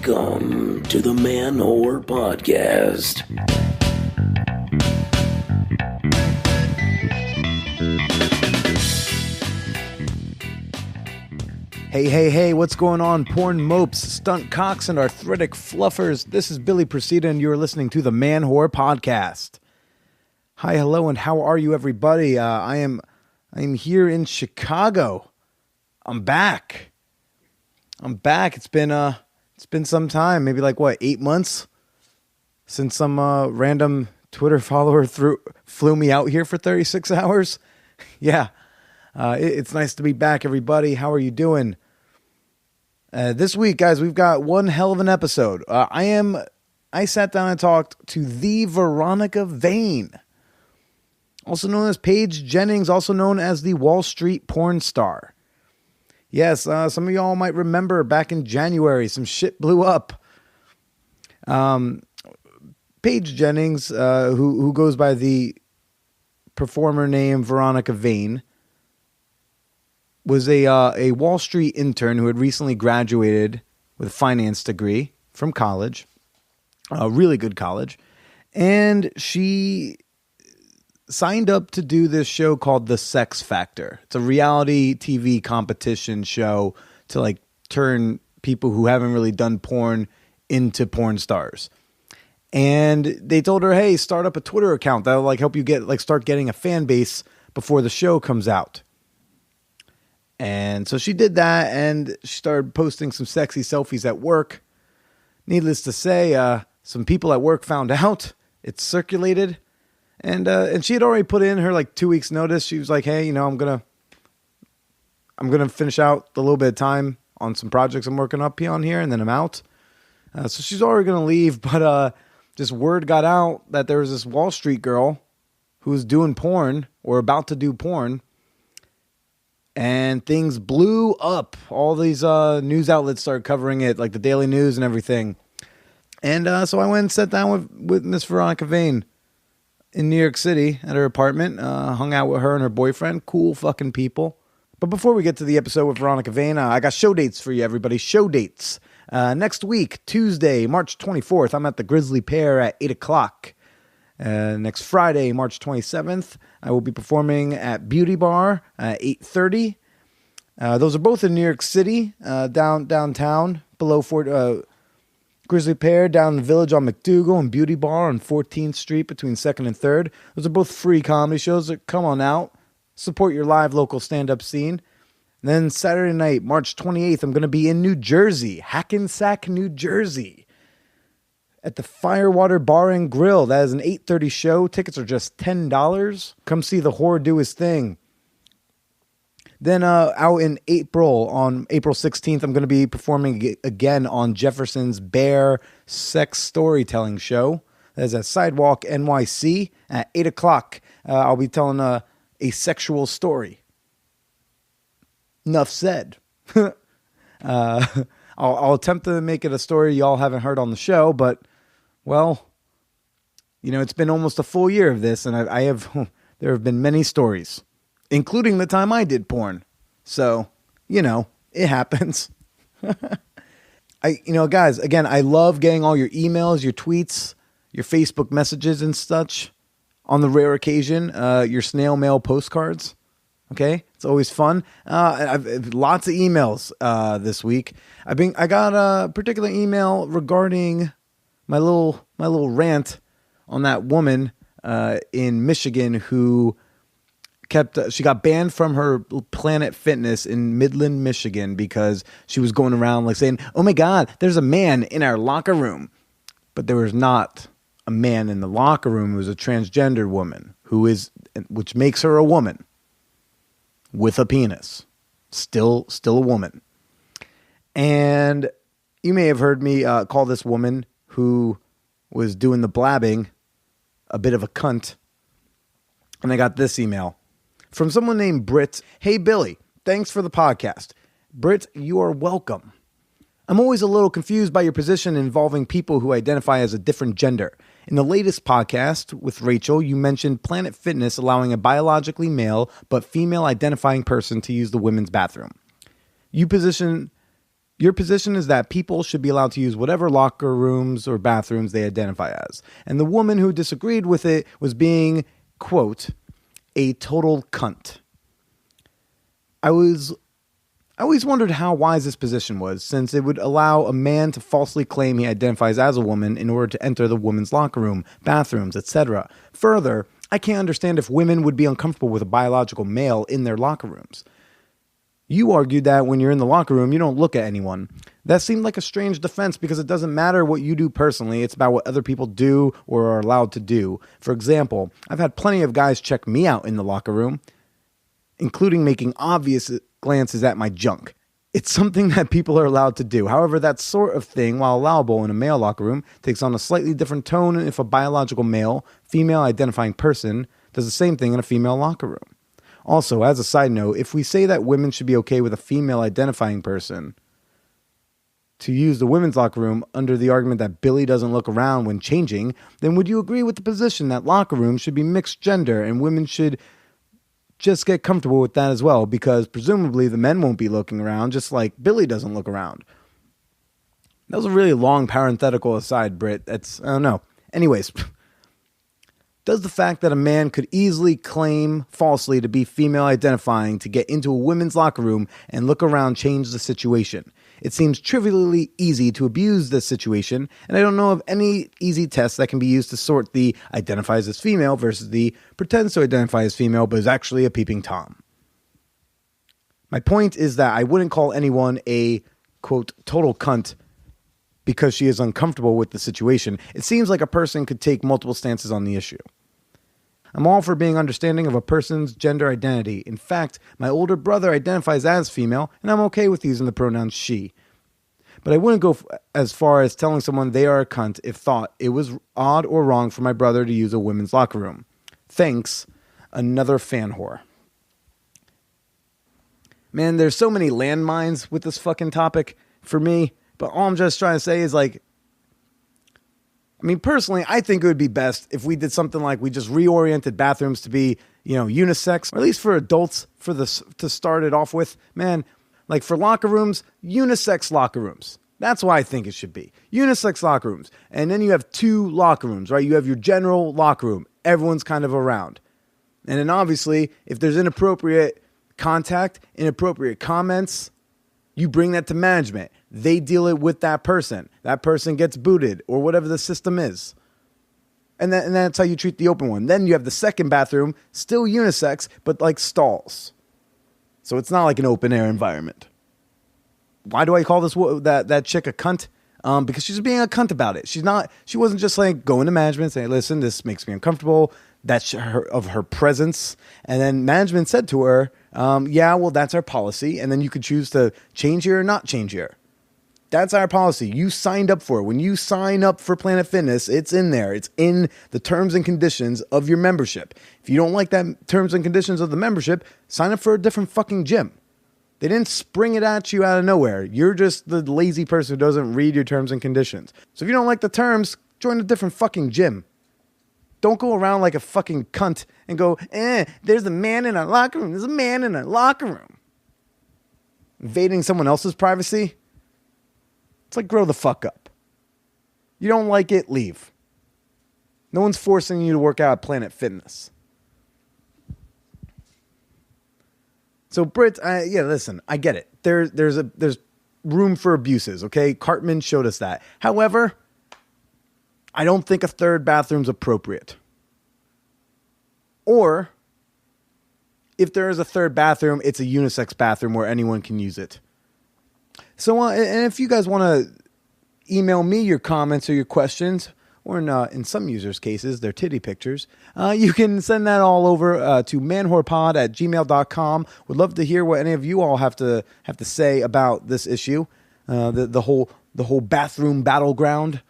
Welcome to the Man Whore Podcast. Hey, what's going on, porn mopes, stunt cocks, and arthritic fluffers? This is Billy Procida, and you're listening to the Man Whore Podcast. Hi, hello, and how are you, everybody? I am here in Chicago. I'm back. It's been some time, maybe 8 months since some random Twitter follower flew me out here for 36 hours. Yeah, it's nice to be back, everybody. How are you doing? This week, guys, we've got one hell of an episode. I sat down and talked to the Veronica Vane, also known as Paige Jennings, also known as the Wall Street porn star. Yes, some of y'all might remember back in January, some shit blew up. Paige Jennings, who goes by the performer name Veronica Vane, was a Wall Street intern who had recently graduated with a finance degree from college, a really good college, and she signed up to do this show called The Sex Factor. It's a reality TV competition show to turn people who haven't really done porn into porn stars. And they told her, hey, start up a Twitter account that'll help you start getting a fan base before the show comes out. And so she did that, and she started posting some sexy selfies at work. Needless to say, some people at work found out. It circulated. And she had already put in her 2 weeks notice. She was like, hey, I'm gonna finish out the little bit of time on some projects I'm working up on here, and then I'm out. So she's already gonna leave, but just word got out that there was this Wall Street girl who was doing porn or about to do porn, and things blew up. All these news outlets started covering it, like the Daily News and everything. And so I went and sat down with Miss Veronica Vane in New York City at her apartment, hung out with her and her boyfriend. Cool fucking people. But before we get to the episode with Veronica Vane, I got show dates for you, everybody. Show dates. Next week, Tuesday, March 24th, I'm at the Grizzly Pear at 8 o'clock. Next Friday, March 27th, I will be performing at Beauty Bar at 8:30. Those are both in New York City, downtown, below Grizzly Pear down in the Village on McDougal, and Beauty Bar on 14th Street between 2nd and 3rd. Those are both free comedy shows. Come on out. Support your live local stand-up scene. And then Saturday night, March 28th, I'm going to be in New Jersey, Hackensack, New Jersey, at the Firewater Bar and Grill. That is an 8:30 show. Tickets are just $10. Come see the whore do his thing. Then out in April, on April 16th, I'm going to be performing again on Jefferson's Bear Sex Storytelling Show. That is at Sidewalk NYC at 8 o'clock. I'll be telling a sexual story. Enough said. I'll attempt to make it a story y'all haven't heard on the show, but, well, it's been almost a full year of this, and there have been many stories, including the time I did porn. So, it happens. Guys, again, I love getting all your emails, your tweets, your Facebook messages and such. On the rare occasion, your snail mail postcards. Okay, it's always fun. I've lots of emails this week. I got a particular email regarding my little rant on that woman in Michigan who she got banned from her Planet Fitness in Midland, Michigan, because she was going around saying, "Oh my God, there's a man in our locker room," but there was not a man in the locker room. It was a transgender woman which makes her a woman with a penis, still a woman. And you may have heard me call this woman who was doing the blabbing a bit of a cunt. And I got this email from someone named Britt. Hey, Billy, thanks for the podcast. Britt, you are welcome. I'm always a little confused by your position involving people who identify as a different gender. In the latest podcast with Rachel, you mentioned Planet Fitness allowing a biologically male but female identifying person to use the women's bathroom. You position Your position is that people should be allowed to use whatever locker rooms or bathrooms they identify as. And the woman who disagreed with it was being, quote, a total cunt. I always wondered how wise this position was, since it would allow a man to falsely claim he identifies as a woman in order to enter the woman's locker room, bathrooms, etc. Further, I can't understand if women would be uncomfortable with a biological male in their locker rooms. You argued that when you're in the locker room, you don't look at anyone. That seemed like a strange defense because it doesn't matter what you do personally. It's about what other people do or are allowed to do. For example, I've had plenty of guys check me out in the locker room, including making obvious glances at my junk. It's something that people are allowed to do. However, that sort of thing, while allowable in a male locker room, takes on a slightly different tone if a biological male, female identifying person does the same thing in a female locker room. Also, as a side note, if we say that women should be okay with a female identifying person to use the women's locker room under the argument that Billy doesn't look around when changing, then would you agree with the position that locker rooms should be mixed gender and women should just get comfortable with that as well, because presumably the men won't be looking around, just like Billy doesn't look around? That was a really long parenthetical aside, Britt. I don't know. Anyways, does the fact that a man could easily claim falsely to be female identifying to get into a women's locker room and look around change the situation? It seems trivially easy to abuse this situation, and I don't know of any easy tests that can be used to sort the identifies as female versus the pretends to identify as female but is actually a peeping Tom. My point is that I wouldn't call anyone a, quote, total cunt because she is uncomfortable with the situation. It seems like a person could take multiple stances on the issue. I'm all for being understanding of a person's gender identity. In fact, my older brother identifies as female, and I'm okay with using the pronoun she. But I wouldn't go as far as telling someone they are a cunt if thought it was odd or wrong for my brother to use a women's locker room. Thanks, another fan whore. Man, there's so many landmines with this fucking topic for me, but all I'm just trying to say is, like, I mean, personally, I think it would be best if we did something like we just reoriented bathrooms to be, unisex, or at least for adults to start it off with. Man, like for locker rooms, unisex locker rooms. That's why I think it should be. Unisex locker rooms. And then you have two locker rooms, right? You have your general locker room. Everyone's kind of around. And then obviously, if there's inappropriate contact, inappropriate comments, you bring that to management. They deal it with that person. That person gets booted or whatever the system is. And that's how you treat the open one. Then you have the second bathroom, still unisex, but like stalls. So it's not like an open air environment. Why do I call that chick a cunt? Because she's being a cunt about it. She wasn't just like going to management saying, listen, this makes me uncomfortable. That's her presence. And then management said to her, yeah, well, that's our policy. And then you could choose to change here or not change here. That's our policy. You signed up for it. When you sign up for Planet Fitness, it's in there. It's in the terms and conditions of your membership. If you don't like that terms and conditions of the membership, sign up for a different fucking gym. They didn't spring it at you out of nowhere. You're just the lazy person who doesn't read your terms and conditions. So if you don't like the terms, join a different fucking gym. Don't go around like a fucking cunt and go, there's a man in our locker room. There's a man in our locker room. Invading someone else's privacy? It's like, grow the fuck up. You don't like it, leave. No one's forcing you to work out at Planet Fitness. So, Britt, listen, I get it. There's room for abuses, okay? Cartman showed us that. However, I don't think a third bathroom's appropriate. Or, if there is a third bathroom, it's a unisex bathroom where anyone can use it. So, and if you guys want to email me your comments or your questions, or in some users' cases, their titty pictures, you can send that all over to manwhorepod@gmail.com. Would love to hear what any of you all have to say about this issue, the whole bathroom battleground.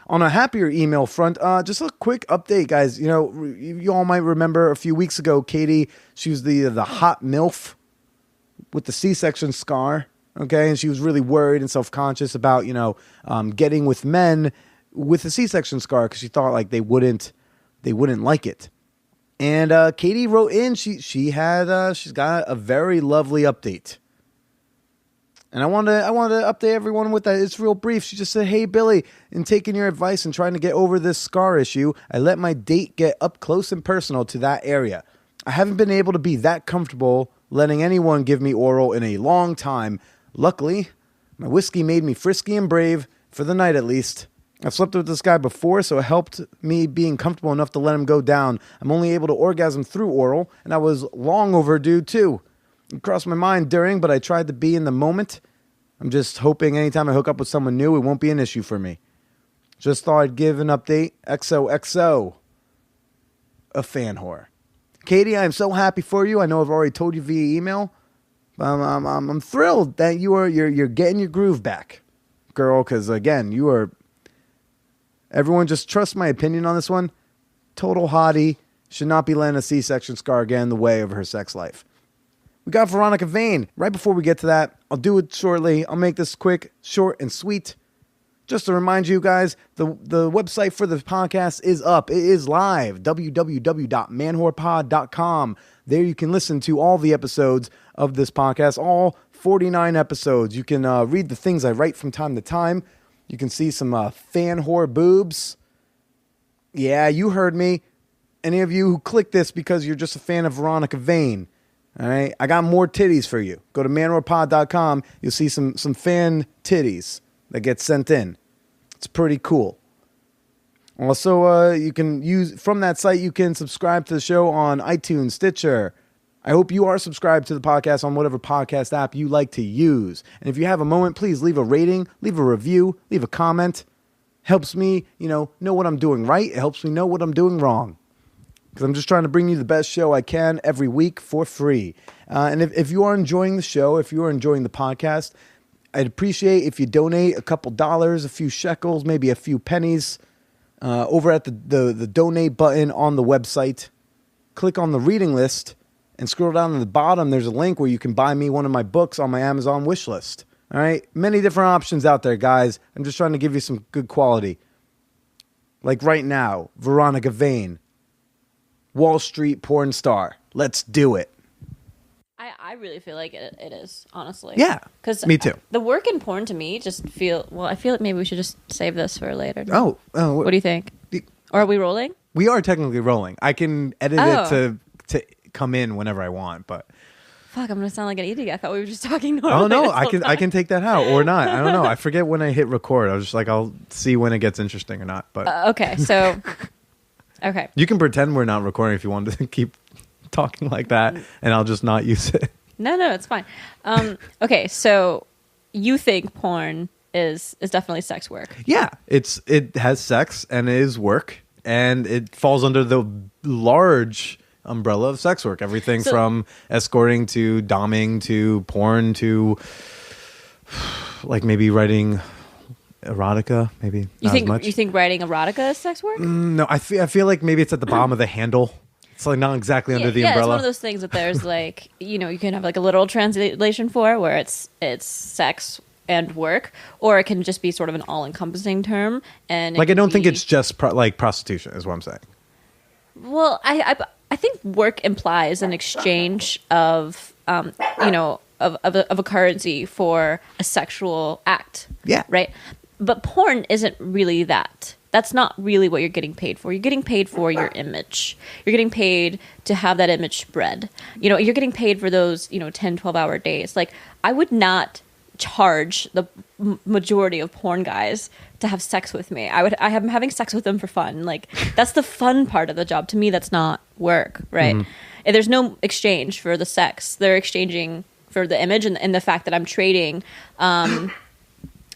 On a happier email front, just a quick update, guys. You all might remember a few weeks ago, Katie, she was the hot MILF with the C-section scar. Okay, and she was really worried and self-conscious about, getting with men with a C-section scar because she thought like they wouldn't like it. And Katie wrote in, she's got a very lovely update. And I wanted to update everyone with that. It's real brief. She just said, "Hey, Billy, in taking your advice and trying to get over this scar issue, I let my date get up close and personal to that area. I haven't been able to be that comfortable letting anyone give me oral in a long time. Luckily, my whiskey made me frisky and brave, for the night at least. I've slept with this guy before, so it helped me being comfortable enough to let him go down. I'm only able to orgasm through oral, and I was long overdue too. It crossed my mind during, but I tried to be in the moment. I'm just hoping anytime I hook up with someone new, it won't be an issue for me. Just thought I'd give an update. XOXO. A fan whore." Katie, I'm so happy for you. I know I've already told you via email. I'm thrilled that you're getting your groove back, girl, because, again, you are... Everyone just trust my opinion on this one. Total hottie. Should not be letting a C-section scar get in the way of her sex life. We got Veronica Vane. Right before we get to that, I'll do it shortly. I'll make this quick, short, and sweet. Just to remind you guys, the website for the podcast is up. It is live, www.manwhorepod.com. There you can listen to all the episodes of this podcast, all 49 episodes. You can read the things I write from time to time. You can see some fan whore boobs. Yeah, you heard me. Any of you who click this because you're just a fan of Veronica Vane, all right, I got more titties for you. Go to manwhorepod.com. You'll see some fan titties that get sent in. It's pretty cool. Also, you can use from that site. You can subscribe to the show on iTunes, Stitcher. I hope you are subscribed to the podcast on whatever podcast app you like to use. And if you have a moment, please leave a rating, leave a review, leave a comment. Helps me, know what I'm doing right. It helps me know what I'm doing wrong. Because I'm just trying to bring you the best show I can every week for free. And if you are enjoying the show, if you are enjoying the podcast, I'd appreciate if you donate a couple dollars, a few shekels, maybe a few pennies over at the donate button on the website. Click on the reading list and scroll down to the bottom. There's a link where you can buy me one of my books on my Amazon wish list. All right? Many different options out there, guys. I'm just trying to give you some good quality. Like right now, Veronica Vane, Wall Street porn star. Let's do it. I really feel like it is, honestly. Yeah, me too. The work in porn to me just I feel like maybe we should just save this for later. Oh. What do you think? Or are we rolling? We are technically rolling. I can edit it to come in whenever I want, but... Fuck, I'm going to sound like an idiot. I thought we were just talking normally. Oh, no, I can take that out or not. I don't know. I forget when I hit record. I was just like, I'll see when it gets interesting or not. But okay, so... Okay. You can pretend we're not recording if you want to keep talking like that, and I'll just not use it. No, it's fine. Okay, so you think porn is definitely sex work? Yeah, it has sex and it is work, and it falls under the large umbrella of sex work. Everything from escorting to doming to porn to like maybe writing erotica, maybe not as much. You think writing erotica is sex work? No, I feel like maybe it's at the bottom of the handle. It's like not exactly under the umbrella. It's one of those things that there's like, you can have like a literal translation for where it's sex and work, or it can just be sort of an all-encompassing term. And like I don't think it's just like prostitution is what I'm saying. Well, I think work implies an exchange of of a currency for a sexual act. Yeah. Right? But porn isn't really that. That's not really what you're getting paid for. You're getting paid for your image. You're getting paid to have that image spread. You're getting paid for those, 10, 12-hour days. Like, I would not charge the majority of porn guys to have sex with me. I'm having sex with them for fun. Like, that's the fun part of the job. To me, that's not work, right? Mm-hmm. And there's no exchange for the sex. They're exchanging for the image and the fact that I'm trading...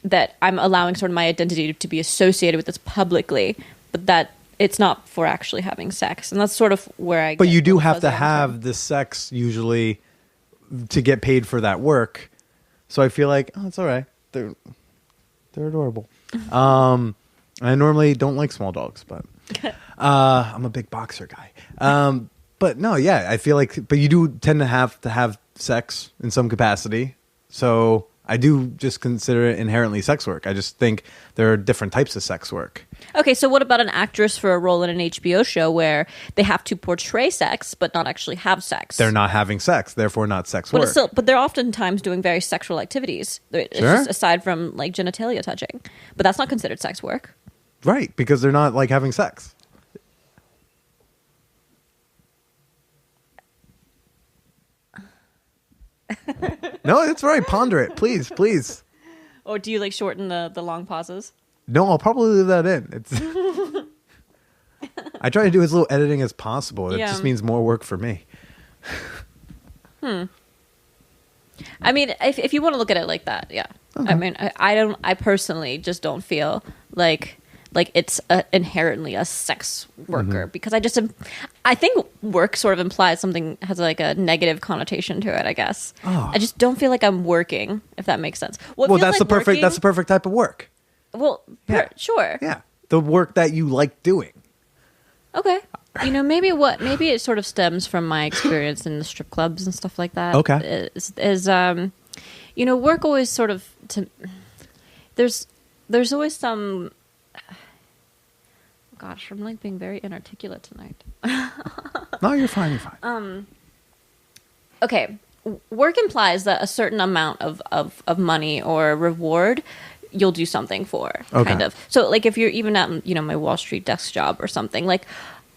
that I'm allowing sort of my identity to be associated with this publicly, but that it's not for actually having sex. And that's sort of where I get... But you do have to have the sex usually to get paid for that work. So I feel like, it's all right. They're adorable. I normally don't like small dogs, but I'm a big boxer guy. But no, yeah, I feel like... But you do tend to have sex in some capacity. So... I do just consider it inherently sex work. I just think there are different types of sex work. Okay, so what about an actress for a role in an HBO show where they have to portray sex but not actually have sex? They're not having sex, therefore not sex work. But they're oftentimes doing very sexual activities. It's just aside from like genitalia touching. But that's not considered sex work. Right, because they're not like having sex. No, it's right. Ponder it, please, please. Or do you like shorten the long pauses? No, I'll probably leave that in. I try to do as little editing as possible. It just means more work for me. I mean, if you want to look at it like that, yeah. Okay. I mean, I personally just don't feel like it's inherently a sex worker because I think work sort of implies something has like a negative connotation to it, I guess. Oh. I just don't feel like I'm working, if that makes sense. Well, that's like that's the perfect type of work. Well, sure. Yeah. The work that you like doing. Okay. You know, maybe it sort of stems from my experience in the strip clubs and stuff like that. Okay. Is you know, work always sort of there's always some. Gosh, I'm like being very inarticulate tonight. No, you're fine. You're fine. Okay. Work implies that a certain amount of money or reward you'll do something for, kind of. So, like, if you're even at, you know, my Wall Street desk job or something, like,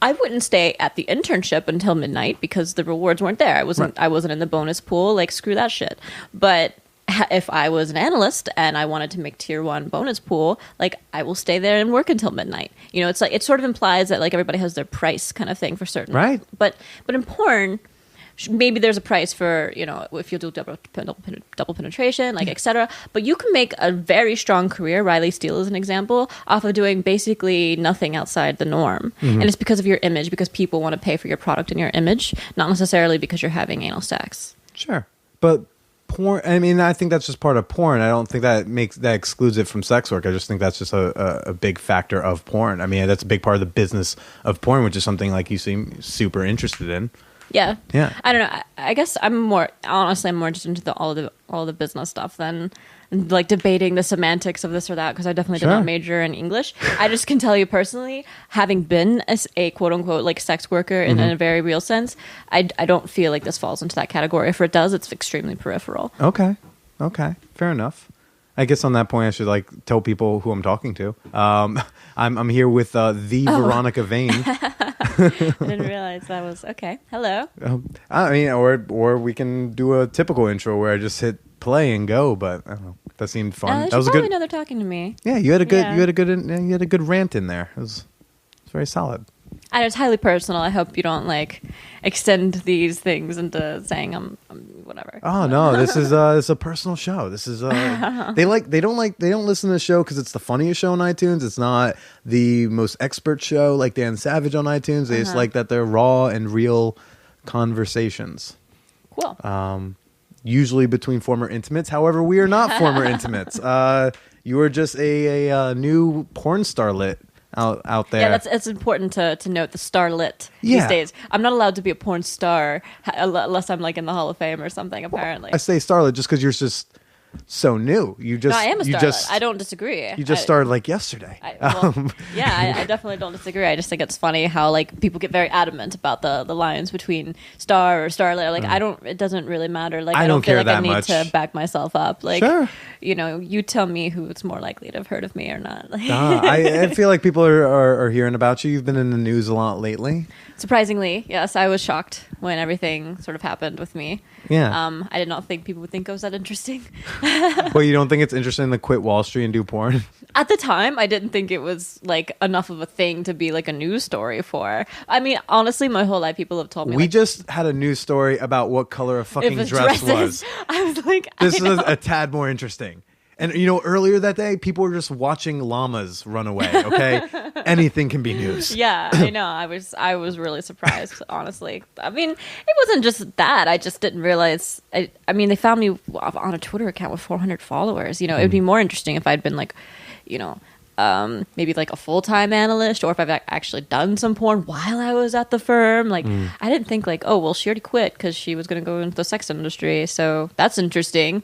I wouldn't stay at the internship until midnight because the rewards weren't there. I wasn't in the bonus pool. Like, screw that shit. But if I was an analyst and I wanted to make tier 1 bonus pool, like, I will stay there and work until midnight. You know, it's like, it sort of implies that like everybody has their price kind of thing for certain. Right. But in porn, maybe there's a price for, you know, if you do double penetration, like, etc. But you can make a very strong career, Riley Steele is an example, off of doing basically nothing outside the norm. And it's because of your image, because people want to pay for your product and your image, not necessarily because you're having anal sex. Sure. But porn, I mean, I think that's just part of porn. I don't think that excludes it from sex work. I just think that's just a big factor of porn. I mean, that's a big part of the business of porn, which is something like you seem super interested in. Yeah. Yeah. I don't know. I guess I'm more interested into all the business stuff than like debating the semantics of this or that, because I definitely did not major in English. I just can tell you personally, having been a quote unquote like sex worker in a very real sense, I don't feel like this falls into that category. If it does, it's extremely peripheral. Okay. Fair enough. I guess on that point, I should like tell people who I'm talking to. I'm here with the Veronica Vane. I didn't realize that was okay. Hello. I mean, or we can do a typical intro where I just hit play and go. But I don't know. That seemed fun. That was a good. Know they're talking to me. Yeah, you had a good rant in there. It was very solid. And it's highly personal. I hope you don't like extend these things into saying I'm whatever. Oh no, this is a personal show. This is they don't listen to the show because it's the funniest show on iTunes. It's not the most expert show like Dan Savage on iTunes. They just like that they're raw and real conversations. Cool. Usually between former intimates. However, we are not former intimates. You are just a new porn starlet out there. Yeah, it's important to note the starlet these days. I'm not allowed to be a porn star unless I'm like in the Hall of Fame or something, apparently. I say starlet just because you're just so new. No, I am a starlet. I don't disagree. You just started like yesterday. I definitely don't disagree. I just think it's funny how like people get very adamant about the lines between star or starlet. Like it doesn't really matter. Like I don't feel like I need to back myself up. Like you know, you tell me who's more likely to have heard of me or not. I feel like people are hearing about you. You've been in the news a lot lately. Surprisingly, yes, I was shocked when everything sort of happened with me. Yeah. I did not think people would think I was that interesting. Well, you don't think it's interesting to quit Wall Street and do porn? At the time, I didn't think it was like enough of a thing to be like a news story for. I mean, honestly, my whole life people have told me. We just had a news story about what color a fucking dress was. I was like, this is a tad more interesting. And, you know, earlier that day, people were just watching llamas run away, okay? Anything can be news. Yeah, I know. I was really surprised, honestly. I mean, it wasn't just that. I just didn't realize. I mean, they found me on a Twitter account with 400 followers. You know, it would be more interesting if I'd been like, you know, maybe like a full-time analyst, or if I've actually done some porn while I was at the firm. Like, I didn't think like, oh, well, she already quit because she was going to go into the sex industry. So that's interesting.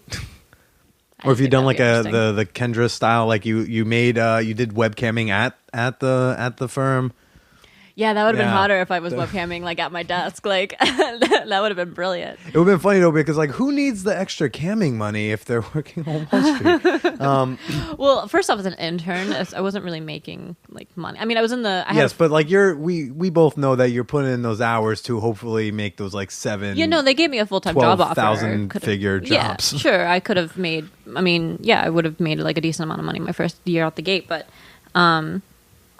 Or if you've done like the Kendra style, like you made you did webcamming at the firm. Yeah, that would have been hotter if I was webcamming like at my desk. Like that would have been brilliant. It would have been funny though, because like who needs the extra camming money if they're working on Wall Street? Well, first off, as an intern, I wasn't really making like money. I mean, I was in the but like we both know that you're putting in those hours to hopefully make those like $7. They gave me a full-time job offer. 12,000-figure jobs. Yeah, sure, I could have made. I mean, yeah, I would have made like a decent amount of money my first year out the gate, but.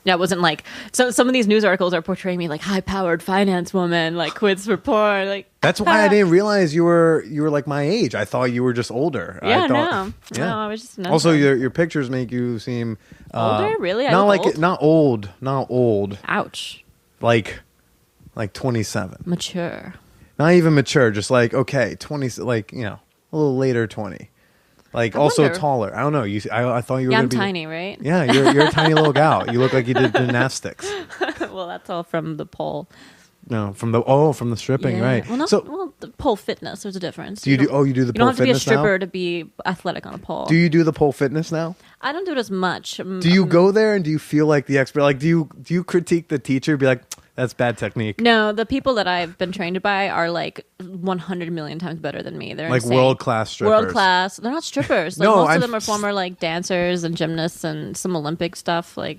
Yeah, it wasn't like some of these news articles are portraying me like high-powered finance woman, like quits for porn. Like that's why I didn't realize you were like my age. I thought you were just older. Yeah, no, I was just also your pictures make you seem older. Really, not old. Ouch. Like 27. Mature. Not even mature. Just like 20. Like a little later 20. Like also taller. I don't know. I thought you were. Yeah, I'm tiny, right? Yeah, you're a tiny little gal. You look like you did gymnastics. Well, that's all from the pole. No, from the stripping, right? Well, the pole fitness. There's a difference. Do you do? Oh, you do the pole fitness now? You don't have to be a stripper to be athletic on a pole. Do you do the pole fitness now? I don't do it as much. Do you go there and do you feel like the expert? Like, do you critique the teacher? Be like, that's bad technique. No, the people that I've been trained by are like 100 million times better than me. They're like insane. World-class strippers. World-class. They're not strippers. Like, most of them are former like dancers and gymnasts and some Olympic stuff. Like,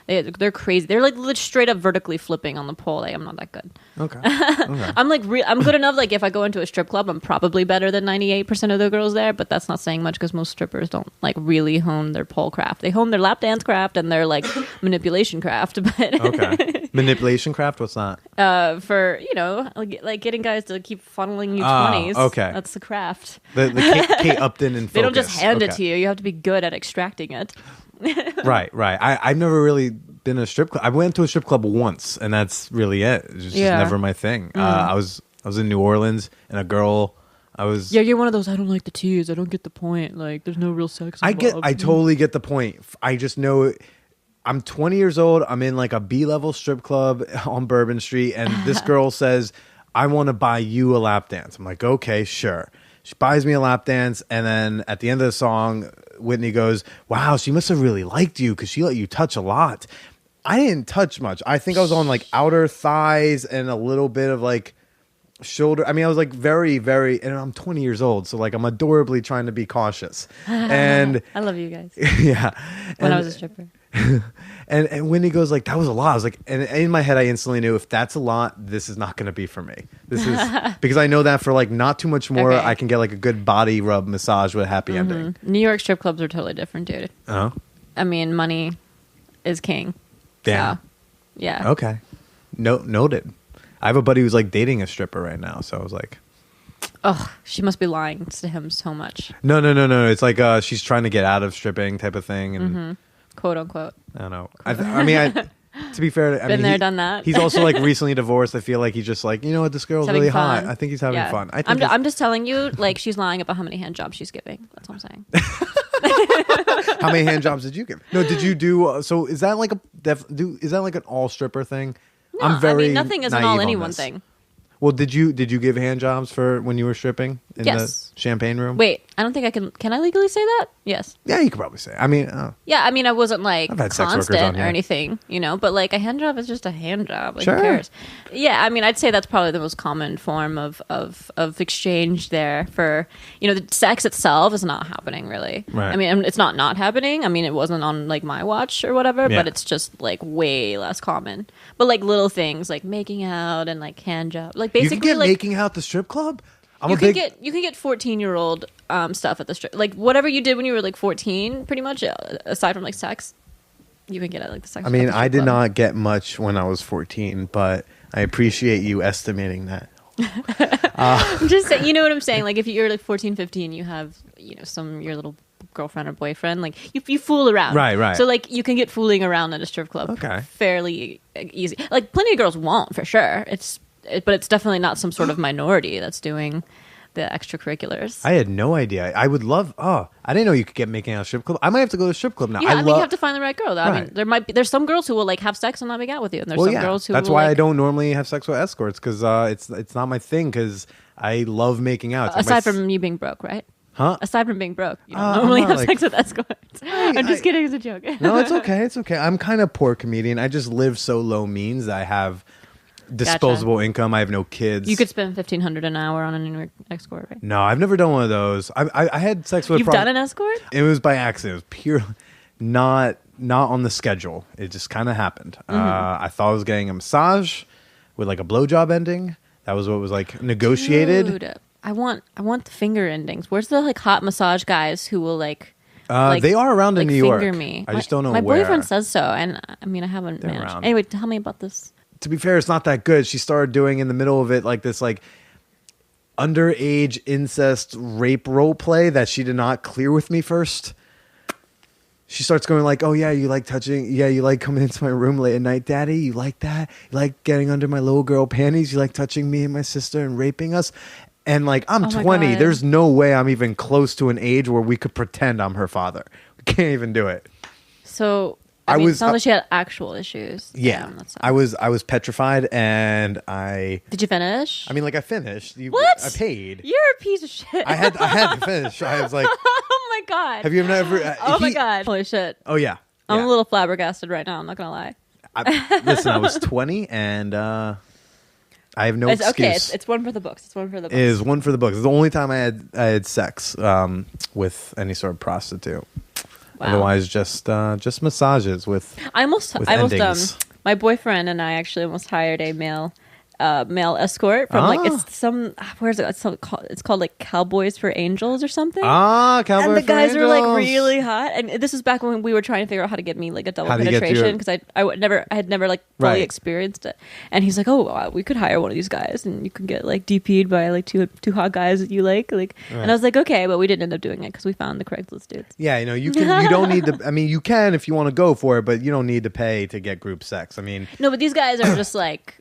they're crazy. They're like straight up vertically flipping on the pole. Like, I'm not that good. Okay. I'm like I'm good enough. Like, if I go into a strip club, I'm probably better than 98% of the girls there. But that's not saying much because most strippers don't like really hone their pole craft. They hone their lap dance craft and their like manipulation craft. But okay, manipulation craft. What's that? For like getting guys to keep funneling you 20s. Okay, that's the craft. The Kate Upton and they don't just hand it to you. You have to be good at extracting it. Right. I've never really been in a strip club. I went to a strip club once, and that's really it. It's just never my thing. I was in New Orleans, and a girl. You're one of those. I don't like the tease. I don't get the point. Like, there's no real sex. I totally get the point. I just know. I'm 20 years old. I'm in like a B-level strip club on Bourbon Street, and this girl says, "I want to buy you a lap dance." I'm like, "Okay, sure." She buys me a lap dance, and then at the end of the song, Whitney goes, "Wow, she must have really liked you because she let you touch a lot." I didn't touch much. I think I was on like outer thighs and a little bit of like shoulder. I mean, I was like very, very, and I'm 20 years old, so like I'm adorably trying to be cautious. And I love you guys. Yeah. When I was a stripper. and Whitney goes like, "That was a lot." I was like, and in my head I instantly knew, if that's a lot, this is not going to be for me. This is because I know that for like not too much more, I can get like a good body rub massage with a happy ending. New York strip clubs are totally different, dude. Oh, I mean, money is king. Damn. So, yeah. Okay. Noted. I have a buddy who's like dating a stripper right now, so I was like, oh, she must be lying to him so much. No. It's like she's trying to get out of stripping type of thing, and quote unquote. I don't know. I mean, to be fair, done that. He's also like recently divorced. I feel like he's just like, you know what, this girl's really hot. I think he's having fun. I'm just telling you, like, she's lying about how many hand jobs she's giving. That's what I'm saying. How many hand jobs did you give? No, did you do? So is that like is that like an all stripper thing? No, I mean, nothing is an all anyone thing. Well, did you give hand jobs for when you were stripping in the champagne room? Wait, I don't think I can. Can I legally say that? Yes. Yeah, you could probably say. I mean, yeah, I mean, I wasn't like constant or here. anything, but like a hand job is just a hand job. Like, sure. Who cares? Yeah, I mean, I'd say that's probably the most common form of exchange there. For the sex itself is not happening really. Right. I mean, it's not happening. I mean, it wasn't on like my watch or whatever, but it's just like way less common. But like little things like making out and like hand job, like basically you can get like making out at the strip club. You can get 14-year-old stuff at the strip, like whatever you did when you were like 14, pretty much. Aside from like sex, you can get at like the sex. I mean, I did not get much when I was 14, but I appreciate you estimating that. I'm just saying, you know what I'm saying? Like if you're like 14, 15, you have your little girlfriend or boyfriend, like you fool around, right. So like you can get fooling around at a strip club, fairly easy. Like plenty of girls won't, for sure. But it's definitely not some sort of minority that's doing the extracurriculars. I had no idea. I would love. I didn't know you could get making out at a strip club. I might have to go to a strip club now. Yeah, I mean, you have to find the right girl, though. Right. I mean, there's some girls who will like have sex and not make out with you, and there's some girls who. That's will, why like, I don't normally have sex with escorts, because it's not my thing. Because I love making out. Aside from you being broke, right? Huh? Aside from being broke, you don't normally have sex with escorts. I'm just kidding. It's a joke. No, it's okay. It's okay. I'm kind of poor comedian. I just live so low means that I have disposable income. I have no kids. You could spend $1,500 an hour on a New York escort, right? No, I've never done one of those. I had sex with. You've done an escort? It was by accident. It was pure, not on the schedule. It just kind of happened. I thought I was getting a massage with like a blowjob ending. That was what was like negotiated. Dude, I want the finger endings. Where's the like hot massage guys who will like they are around in New York. Finger me. I just don't know my where. My boyfriend says so, and I mean I haven't They're managed. around. Anyway, tell me about this. To be fair, it's not that good. She started doing in the middle of it like this like underage incest rape role play that she did not clear with me first. She starts going like, "Oh yeah, you like touching? Yeah, you like coming into my room late at night, Daddy? You like that? You like getting under my little girl panties? You like touching me and my sister and raping us?" And like, I'm 20. There's no way I'm even close to an age where we could pretend I'm her father. We can't even do it. So I mean, it sounds like she had actual issues. Yeah, I was petrified, and Did you finish? I mean, like I finished. What? I paid. You're a piece of shit. I had to finish. I was like, oh my god. Have you ever? My god. Holy shit. Oh yeah. I'm a little flabbergasted right now. I'm not gonna lie. Listen, I was 20, and I have no excuse. Okay, it's one for the books. It's one for the books. It is one for the books. It's the only time I had sex with any sort of prostitute. Wow. Otherwise, just massages with. I almost my boyfriend and I actually almost hired a male escort from like it's called like Cowboys for Angels or something. Cowboys for Angels. And the guys were like really hot, and this is back when we were trying to figure out how to get me like a double penetration because I had never like fully experienced it. And he's like, "Oh, we could hire one of these guys, and you could get like DP'd by like two hot guys that you like." And I was like, "Okay," but we didn't end up doing it because we found the Craigslist dudes. Yeah, you don't need to. I mean, you can if you want to go for it, but you don't need to pay to get group sex. I mean, no, but these guys are just like.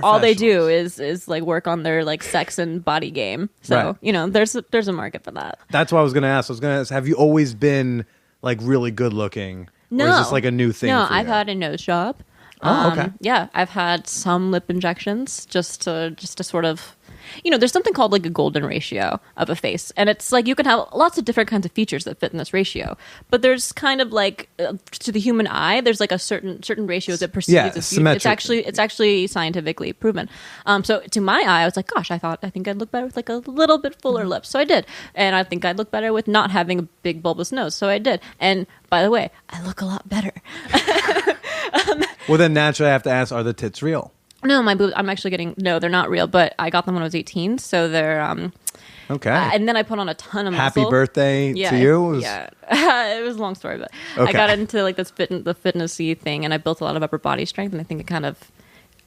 All they do is like work on their like sex and body game. So, there's a market for that. That's what I was going to ask. I was going to ask, have you always been like really good looking? No. Or is this like a new thing No, for you? I've had a nose job. Oh, okay. Yeah, I've had some lip injections just to sort of, there's something called like a golden ratio of a face. And it's like you can have lots of different kinds of features that fit in this ratio. But there's kind of like, to the human eye, there's like a certain ratio that perceives as beautiful. It's actually scientifically proven. So to my eye, I was like, gosh, I think I'd look better with like a little bit fuller lips. So I did. And I think I'd look better with not having a big bulbous nose. So I did. And by the way, I look a lot better. Well, then naturally I have to ask, are the tits real? No, my boobs. I'm actually no, they're not real, but I got them when I was 18, so they're okay. And then I put on a ton of muscle. Happy birthday to you. Yeah, it was a long story, but okay. I got into like the fitnessy thing, and I built a lot of upper body strength, and I think it kind of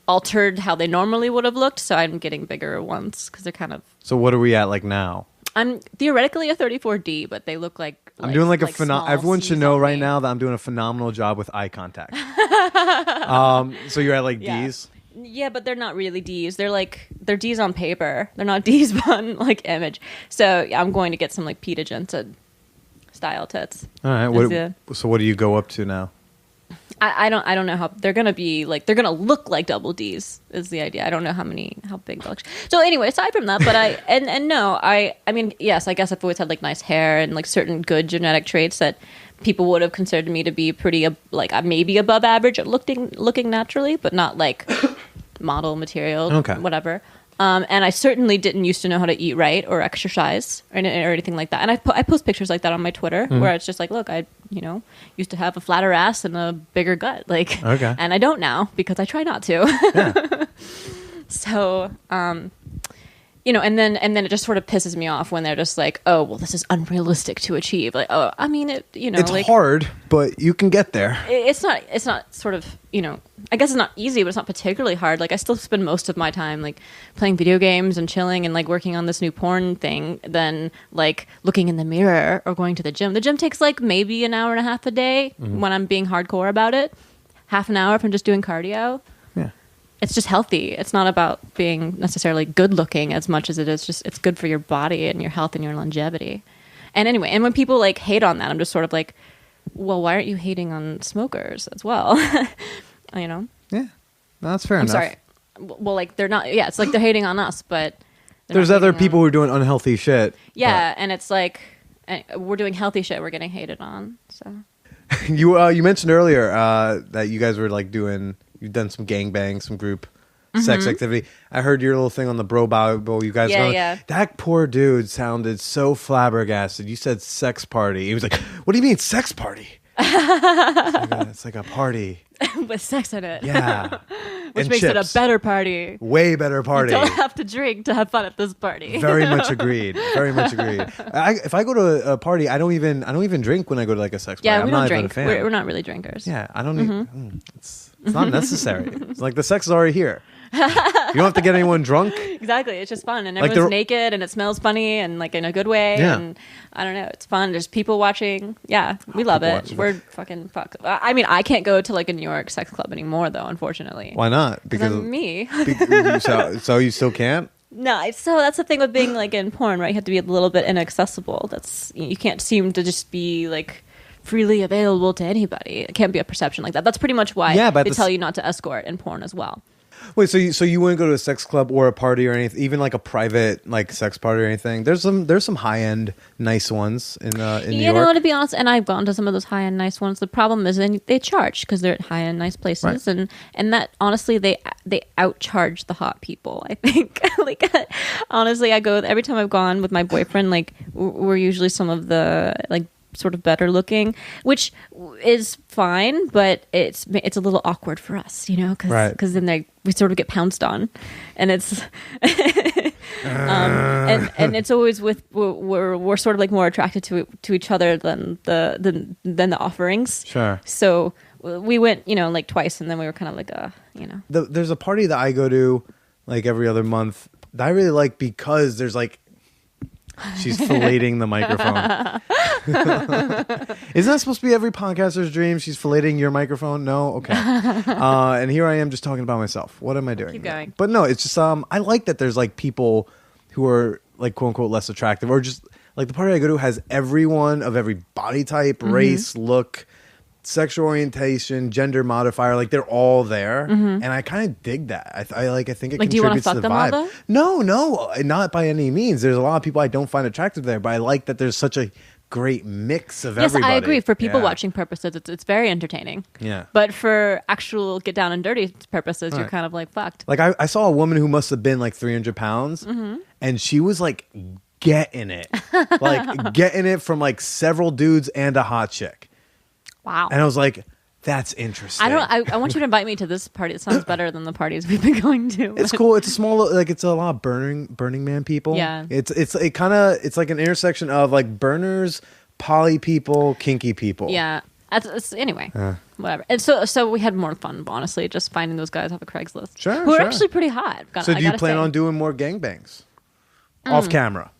altered how they normally would have looked. So I'm getting bigger ones because they're kind of. So what are we at like now? I'm theoretically a 34D, but they look like I'm doing like a everyone should know right now that I'm doing a phenomenal job with eye contact. So you're at like D's. Yeah, but they're not really D's. They're D's on paper. They're not D's on like image. So I'm going to get some like Pete Agenta style tits. All right. So what do you go up to now? I don't know how they're gonna be like. They're gonna look like double D's is the idea. I don't know how big they'll look. So anyway, aside from that, but I mean yes, I guess I've always had like nice hair and like certain good genetic traits that people would have considered me to be pretty like maybe above average at looking naturally, but not like model material, whatever. And I certainly didn't used to know how to eat right or exercise or anything like that. And I post pictures like that on my Twitter where it's just like, look, I used to have a flatter ass and a bigger gut, like, and I don't now because I try not to. Yeah. So, and then it just sort of pisses me off when they're just like, oh, well, this is unrealistic to achieve. Like, oh, I mean, it's like, hard, but you can get there. It's not sort of, I guess it's not easy, but it's not particularly hard. Like, I still spend most of my time like playing video games and chilling and like working on this new porn thing than like looking in the mirror or going to the gym. The gym takes like maybe an hour and a half a day when I'm being hardcore about it. Half an hour from just doing cardio. It's just healthy. It's not about being necessarily good looking as much as it is just it's good for your body and your health and your longevity. And anyway, and when people like hate on that, I'm just sort of like, well, why aren't you hating on smokers as well? Yeah, no, that's fair enough. I'm sorry. Well, like they're not. Yeah, it's like they're hating on us, but There's other people who are doing unhealthy shit. Yeah, and it's like we're doing healthy shit. We're getting hated on. So you mentioned earlier that you guys were like you've done some gangbangs, some group sex activity. I heard your little thing on the Bro Bible. You guys, that poor dude sounded so flabbergasted. You said sex party. He was like, "What do you mean sex party?" It's like a party with sex in it. Yeah. Which and makes chips. it a better party. Way better party. You don't have to drink to have fun at this party. Very much agreed. Very much agreed. If I go to a party, I don't even drink when I go to like a sex party. Yeah, I'm we not don't even drink. a fan. We're not really drinkers. Yeah, I don't need. It's not necessary. It's like the sex is already here. You don't have to get anyone drunk. Exactly. It's just fun. And everyone's naked and it smells funny and like in a good way. Yeah. And I don't know. It's fun. There's people watching. Yeah. We love it. We're fucking fuck. I mean, I can't go to like a New York sex club anymore though, unfortunately. Why not? Because I'm me. So you still can't? No, so that's the thing with being like in porn, right? You have to be a little bit inaccessible. You can't seem to just be like freely available to anybody. It can't be a perception like that. That's pretty much why they tell you not to escort in porn as well. Wait, so you wouldn't go to a sex club or a party or anything, even like a private like sex party or anything? There's some high end nice ones in New York. You know, to be honest, and I've gone to some of those high end nice ones. The problem is they charge because they're at high end nice places, right. and that honestly they outcharge the hot people. I think like honestly, I go every time I've gone with my boyfriend. Like we're usually some of the like sort of better looking, which is fine, but it's a little awkward for us, you know, because then we sort of get pounced on, and it's and it's always with we're sort of like more attracted to each other than the offerings. Sure. So we went, you know, like twice, and then we were kind of like you know. There's a party that I go to like every other month that I really like because there's like. She's filleting the microphone. Isn't that supposed to be every podcaster's dream? She's filleting your microphone? No? Okay. And here I am just talking about myself. What am I doing? Keep going. But no, it's just I like that there's like people who are like quote unquote less attractive, or just like the party I go to has everyone of every body type, race, look, sexual orientation, gender modifier, like they're all there, and I kind of dig that. I think it like, contributes to the them vibe. all, No, not by any means. There's a lot of people I don't find attractive there, but I like that there's such a great mix of everybody. Yes, I agree. For people watching purposes, it's very entertaining. Yeah. But for actual get down and dirty purposes, you're kind of like fucked. Like I saw a woman who must have been like 300 pounds, and she was like getting it, like getting it from like several dudes and a hot chick. Wow. And I was like, that's interesting. I want you to invite me to this party. It sounds better than the parties we've been going to. It's cool. It's a small, like it's a lot of Burning Man people. Yeah. It's like an intersection of like burners, poly people, kinky people. Yeah. Anyway, whatever. And so we had more fun, honestly, just finding those guys off of Craigslist. Sure. Who are actually pretty hot. So do you plan on doing more gangbangs? Off camera?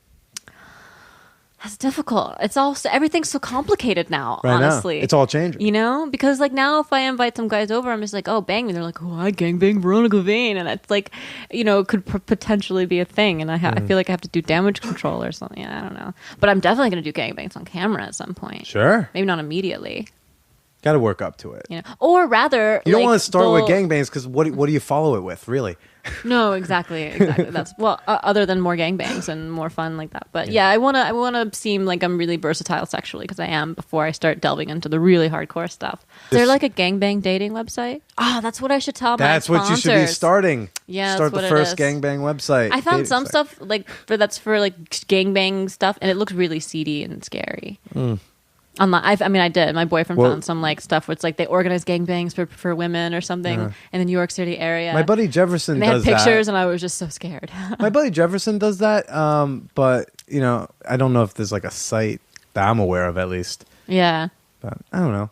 That's difficult. Everything's so complicated now, right honestly. Now. It's all changing. You know? Because like now if I invite some guys over, I'm just like, oh, bang me. They're like, oh, I gangbang Veronica Vane. And it's like, you know, it could potentially be a thing. And I feel like I have to do damage control or something. I don't know. But I'm definitely going to do gangbangs on camera at some point. Sure. Maybe not immediately. Got to work up to it. You know? Or rather... You don't want to start with gangbangs because what do you follow it with, really? No, exactly. That's other than more gangbangs and more fun like that. But yeah, I want to seem like I'm really versatile sexually because I am before I start delving into the really hardcore stuff. Is there like a gangbang dating website? Oh, that's what I should tell my sponsors. That's what you should be starting. Yeah, start the first gangbang website. I found some stuff like for like gangbang stuff, and it looks really seedy and scary. I did. My boyfriend found some like stuff where it's like they organize gangbangs for women or something in the New York City area. My buddy Jefferson does that. They had pictures, and I was just so scared. My buddy Jefferson does that, but you know, I don't know if there's like a site that I'm aware of at least. Yeah, but I don't know.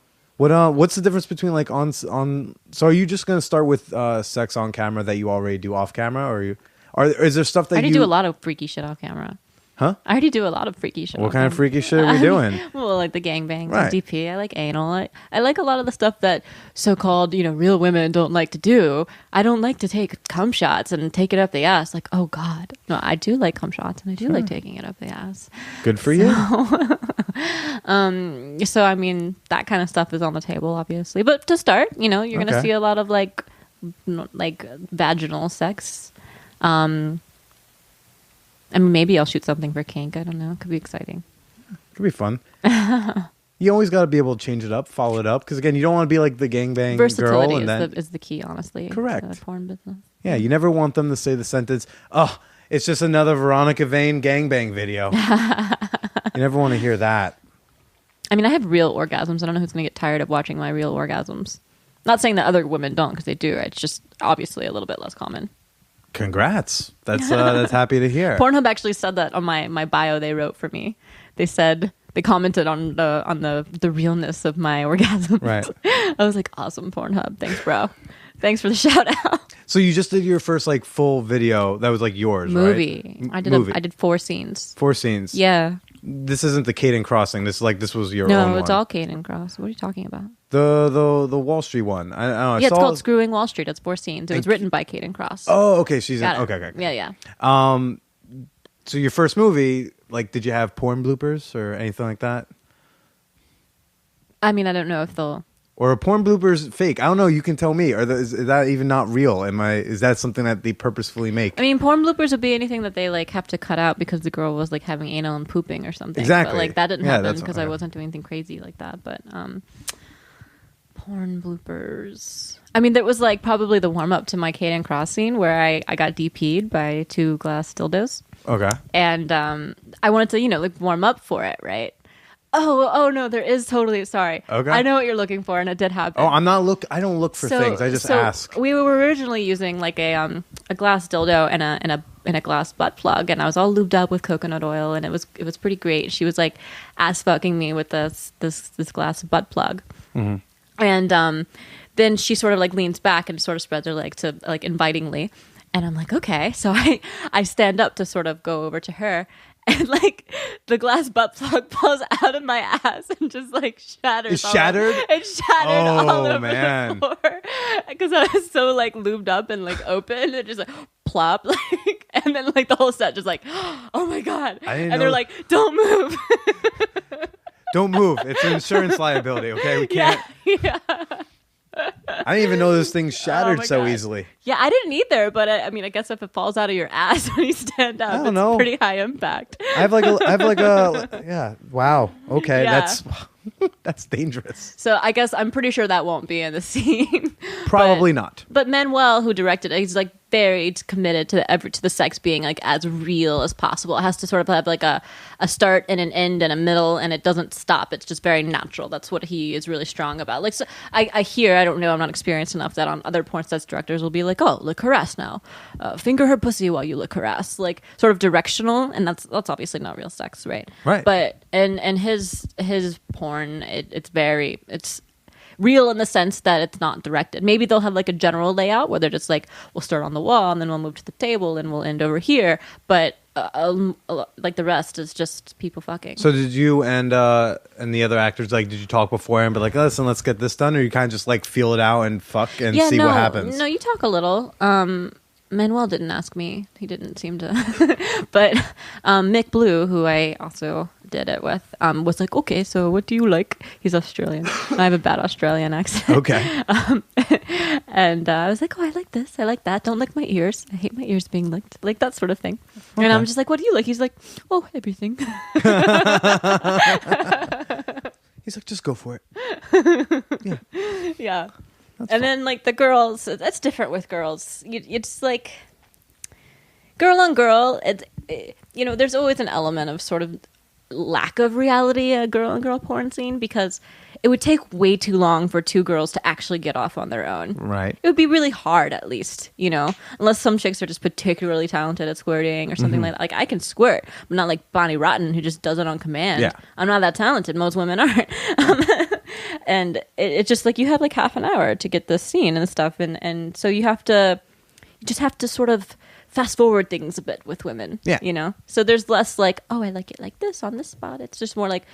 What's the difference between like on? So are you just gonna start with sex on camera that you already do off camera, or is there stuff that I already do a lot of freaky shit off camera? Huh? I already do a lot of freaky shit. What kind of freaky shit are we doing? Well, like the gangbangs, right. DP. I like anal. I like a lot of the stuff that so-called, you know, real women don't like to do. I don't like to take cum shots and take it up the ass. Like, oh God, no, I do like cum shots and I do like taking it up the ass. Good for you. So I mean, that kind of stuff is on the table, obviously. But to start, you know, you're gonna see a lot of like vaginal sex. I mean, maybe I'll shoot something for kink. I don't know. It could be exciting. Could be fun. You always got to be able to change it up, follow it up, because again, you don't want to be like the gangbang Versatility girl. is the key, honestly. Correct. To the porn business. Yeah, you never want them to say the sentence, "Oh, it's just another Veronica Vane gangbang video." You never want to hear that. I mean, I have real orgasms. I don't know who's going to get tired of watching my real orgasms. Not saying that other women don't, because they do. It's just obviously a little bit less common. Congrats. That's happy to hear. Pornhub actually said that on my bio they wrote for me. They said they commented on the realness of my orgasms. Right. I was like, awesome, Pornhub. Thanks, bro. Thanks for the shout out. So you just did your first like full video that was like yours, movie. right? I did 4 scenes. 4 scenes. Yeah. This isn't the Caden Crossing. This was your own No, one. it's all Caden Cross. What are you talking about? The Wall Street one. I It's called Screwing Wall Street. It's 4 scenes. It was written by Caden Cross. Oh, okay. She's in. Got it. Okay. Yeah. So your first movie, like, did you have porn bloopers or anything like that? I mean, I don't know if they'll. Or are porn bloopers fake? I don't know. You can tell me. Is that even not real? Is that something that they purposefully make? I mean, porn bloopers would be anything that they like have to cut out because the girl was like having anal and pooping or something. Exactly. But, like that didn't happen because I wasn't doing anything crazy like that. But porn bloopers. I mean, that was like probably the warm up to my Caden Cross scene where I got DP'd by 2 glass dildos. Okay. And I wanted to, like warm up for it, right? Oh no, there is totally. Sorry. Okay. I know what you're looking for, and it did happen. Oh, I don't look for things. I just ask. We were originally using like a glass dildo and a glass butt plug, and I was all lubed up with coconut oil, and it was pretty great. She was like ass fucking me with this glass butt plug, and then she sort of like leans back and sort of spreads her leg to like invitingly, and I'm like, okay, so I stand up to sort of go over to her. And like the glass butt plug falls out of my ass and just like shatters. It shattered? It shattered all over man. the floor because I was so like lubed up and like open. It just like plop, like, and then like the whole set just like, oh my god! And they're like, don't move, don't move. It's an insurance liability. Okay, we can't. Yeah. I didn't even know this thing shattered so God. easily. Yeah, I didn't either, but I mean, I guess if it falls out of your ass when you stand up, it's pretty high impact. I have like a yeah. Wow. Okay, Yeah. that's dangerous. So I guess I'm pretty sure that won't be in the scene. Probably not. But Manuel, who directed it, he's like very committed to the sex being like as real as possible. It has to sort of have like a start and an end and a middle, and it doesn't stop. It's just very natural. That's what he is really strong about. Like, so I hear, I don't know, I'm not experienced enough that on other porn sets directors will be like, oh, lick her ass now, finger her pussy while you lick her ass, like sort of directional, and that's obviously not real sex, right? Right. But and his porn, it's real in the sense that it's not directed. Maybe they'll have like a general layout where they're just like, we'll start on the wall and then we'll move to the table and we'll end over here. But like the rest is just people fucking. So did you and the other actors, like, did you talk before and be like, listen, let's get this done, or you kind of just like feel it out and fuck and see what happens? No, you talk a little. Manuel didn't ask me. He didn't seem to. But Mick Blue, who I also did it with, was like, okay, so what do you like? He's Australian. I have a bad Australian accent. Okay. And I was like, oh, I like this. I like that. Don't lick my ears. I hate my ears being licked. Like that sort of thing. Okay. And I'm just like, what do you like? He's like, oh, everything. He's like, just go for it. Yeah. Yeah. That's and fun. then like the girls, that's different with girls. It's like girl on girl. There's always an element of sort of lack of reality a girl on girl porn scene, because it would take way too long for 2 girls to actually get off on their own. Right. It would be really hard, at least, unless some chicks are just particularly talented at squirting or something like that. Like, I can squirt, but not like Bonnie Rotten, who just does it on command. Yeah. I'm not that talented. Most women aren't. And it's just like you have like half an hour to get this scene and stuff. And so you just have to sort of fast forward things a bit with women. Yeah. So there's less like, oh, I like it like this on this spot. It's just more like,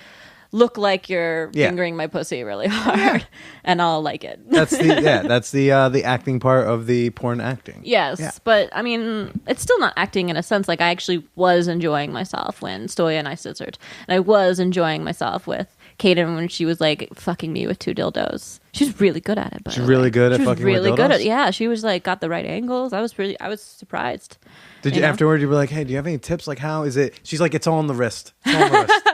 look like you're fingering my pussy really hard, and I'll like it. That's the acting part of the porn acting. Yes, yeah. But I mean, it's still not acting in a sense. Like, I actually was enjoying myself when Stoya and I scissored, and I was enjoying myself with Kaden when she was like fucking me with 2 dildos. She's really good at it. She's really good at fucking with dildos? Really good at it. Yeah, she was like got the right angles. I was surprised. Did you afterward? You were like, hey, do you have any tips? Like, how is it? She's like, it's all on the wrist. It's all on the wrist.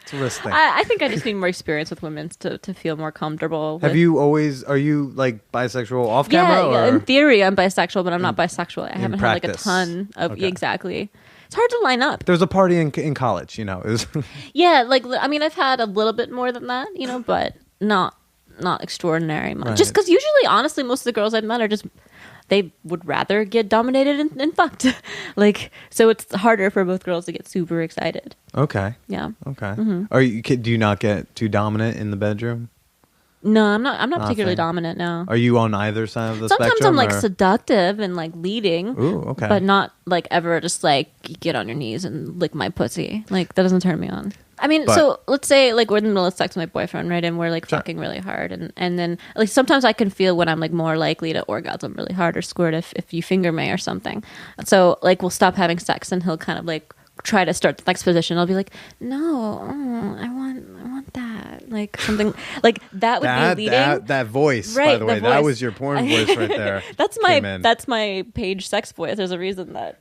It's a wrist thing. I think I just need more experience with women to feel more comfortable. Are you like bisexual off camera? Yeah, in theory I'm bisexual, but I'm not bisexual. I haven't practice. had like a ton of exactly. It's hard to line up. There was a party in college, you know. It was yeah, like I mean, I've had a little bit more than that, you know, but not extraordinary much. Right. Just because usually, honestly, most of the girls I've met are just they would rather get dominated and fucked. Like, so it's harder for both girls to get super excited. Okay. Yeah. Okay. Mm-hmm. Do you not get too dominant in the bedroom? No, I'm not particularly dominant. No. Are you on either side of the spectrum? Sometimes I'm like seductive and like leading. Ooh, okay. But not like ever just like get on your knees and lick my pussy. Like that doesn't turn me on. I mean, so let's say like we're in the middle of sex with my boyfriend, right? And we're like fucking really hard, and then like sometimes I can feel when I'm like more likely to orgasm really hard or squirt if you finger me or something. So like we'll stop having sex and he'll kind of like try to start the next position. I'll be like, no, I want that, like something like that would be leading. That voice, right, by the way, that was your porn voice right there. That's my page sex voice. There's a reason that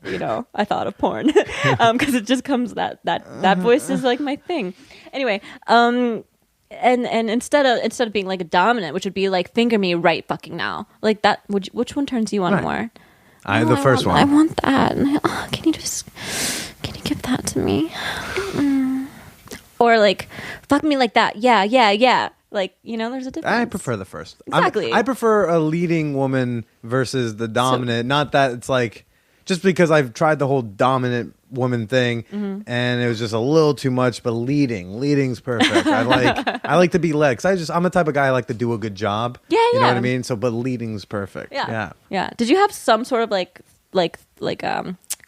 I thought of porn because it just comes that voice is like my thing. Anyway, and instead of being like a dominant, which would be like finger me right fucking now, like that. Which one turns you on more? The first one. I want that. Can you give that to me? Or like, fuck me like that. Yeah. Like, there's a difference. I prefer the first. Exactly. I prefer a leading woman versus the dominant. Not that it's like, just because I've tried the whole dominant woman thing and it was just a little too much, but leading's perfect. I like to be led because I'm the type of guy I like to do a good job. Yeah. You know what I mean? So, but leading's perfect. Yeah. Did you have some sort of like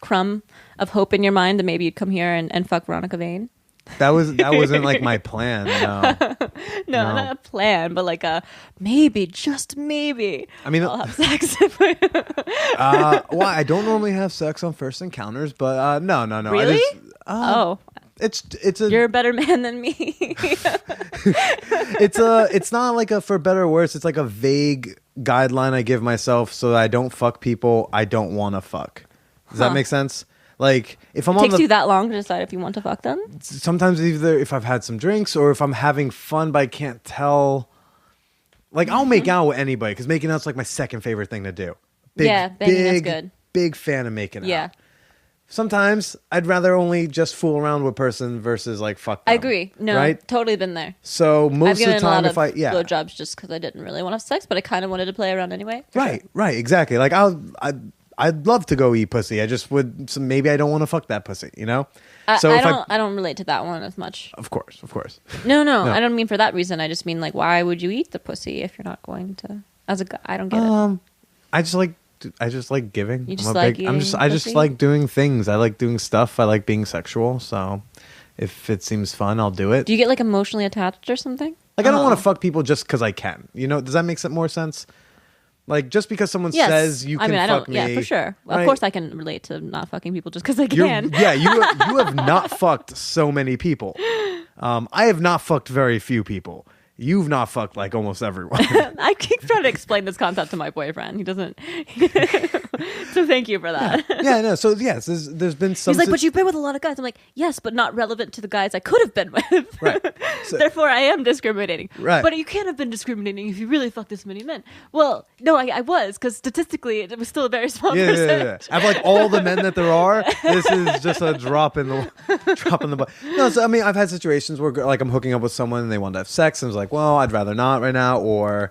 crumb of hope in your mind that maybe you'd come here and fuck Veronica Vane? That wasn't like my plan. No, not a plan, but like a maybe, just maybe. I mean, I'll have sex. Well, I don't normally have sex on first encounters, but no. Really? It's you're a better man than me. It's not like a for better or worse. It's like a vague guideline I give myself so that I don't fuck people I don't want to fuck. Does that make sense? Like if I'm takes you that long to decide if you want to fuck them? Sometimes either if I've had some drinks or if I'm having fun but I can't tell. Like I'll make out with anybody because making out's like my second favorite thing to do. Banging's good. Big fan of making out. Yeah. Sometimes I'd rather only just fool around with a person versus like fuck them. I agree. No, right? Totally been there. So most of the time, if I blowjobs just because I didn't really want to have sex, but I kind of wanted to play around anyway. Right, exactly. Like I'd love to go eat pussy. I just would. So maybe I don't want to fuck that pussy. I don't relate to that one as much. Of course. No, I don't mean for that reason. I just mean like, why would you eat the pussy if you're not going to? As a guy, I don't get it. I just like giving. You just like I just like doing things. I like doing stuff. I like being sexual. So if it seems fun, I'll do it. Do you get like emotionally attached or something? Like I don't want to fuck people just because I can. Does that make more sense? Like just because someone says you can fuck me. Yeah, for sure. Well, right? Of course I can relate to not fucking people just because I can. You have not fucked so many people. I have not fucked very few people. You've not fucked like almost everyone. I keep trying to explain this concept to my boyfriend. He doesn't. So thank you for that. Yeah, no. So yes, there's been some. He's like, but you've been with a lot of guys. I'm like, yes, but not relevant to the guys I could have been with. Right. So, therefore, I am discriminating. Right. But you can't have been discriminating if you really fucked this many men. Well, no, I was because statistically it was still a very small percentage. Yeah. I've like all the men that there are. This is just a drop in the butt. No, so I mean, I've had situations where like I'm hooking up with someone and they want to have sex, and I was like, well, I'd rather not right now, or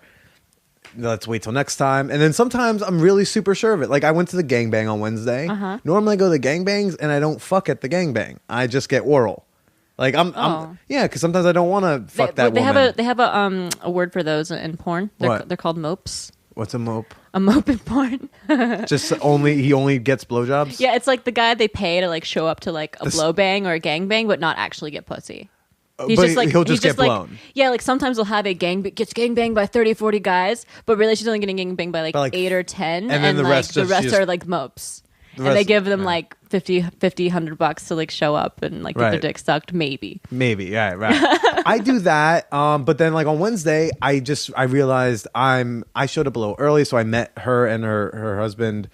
let's wait till next time. And then sometimes I'm really super sure of it. Like I went to the gangbang on Wednesday. Normally I go to the gangbangs and I don't fuck at the gangbang. I just get oral. Like I'm because sometimes I don't want to fuck that woman. They have a word for those in porn. They're called mopes. What's a mope? A mope in porn. He only gets blowjobs? Yeah, it's like the guy they pay to like show up to like a blow bang or a gangbang, but not actually get pussy. He'll just get blown. Yeah, like sometimes we'll have gets gangbanged by 30, 40 guys, but really she's only getting gangbanged by like 8 or 10, and then the rest are like mopes. and they give them like 50, $100 to like show up and like get their dick sucked. Maybe. Yeah, right. I do that. But then like on Wednesday, I realized I showed up a little early, so I met her and her husband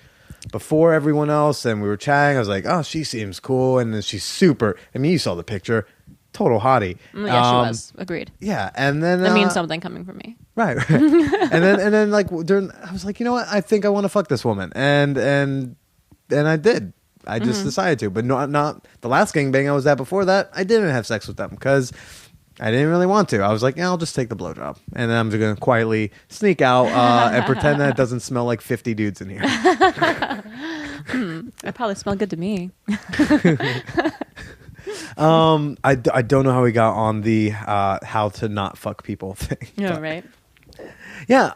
before everyone else, and we were chatting. I was like, oh, she seems cool, and then she's super. I mean, you saw the picture, total hottie. Yeah, she was. Agreed. Yeah, and then that means something coming from me. Right. and then like I was like, you know what? I think I want to fuck this woman, and I did. I just decided to, but not the last gangbang I was at before that. I didn't have sex with them because I didn't really want to. I was like, yeah, I'll just take the blowjob, and then I'm just gonna quietly sneak out and pretend that it doesn't smell like 50 dudes in here. It probably smelled good to me. I don't know how we got on the how to not fuck people thing. Yeah, but, right. Yeah.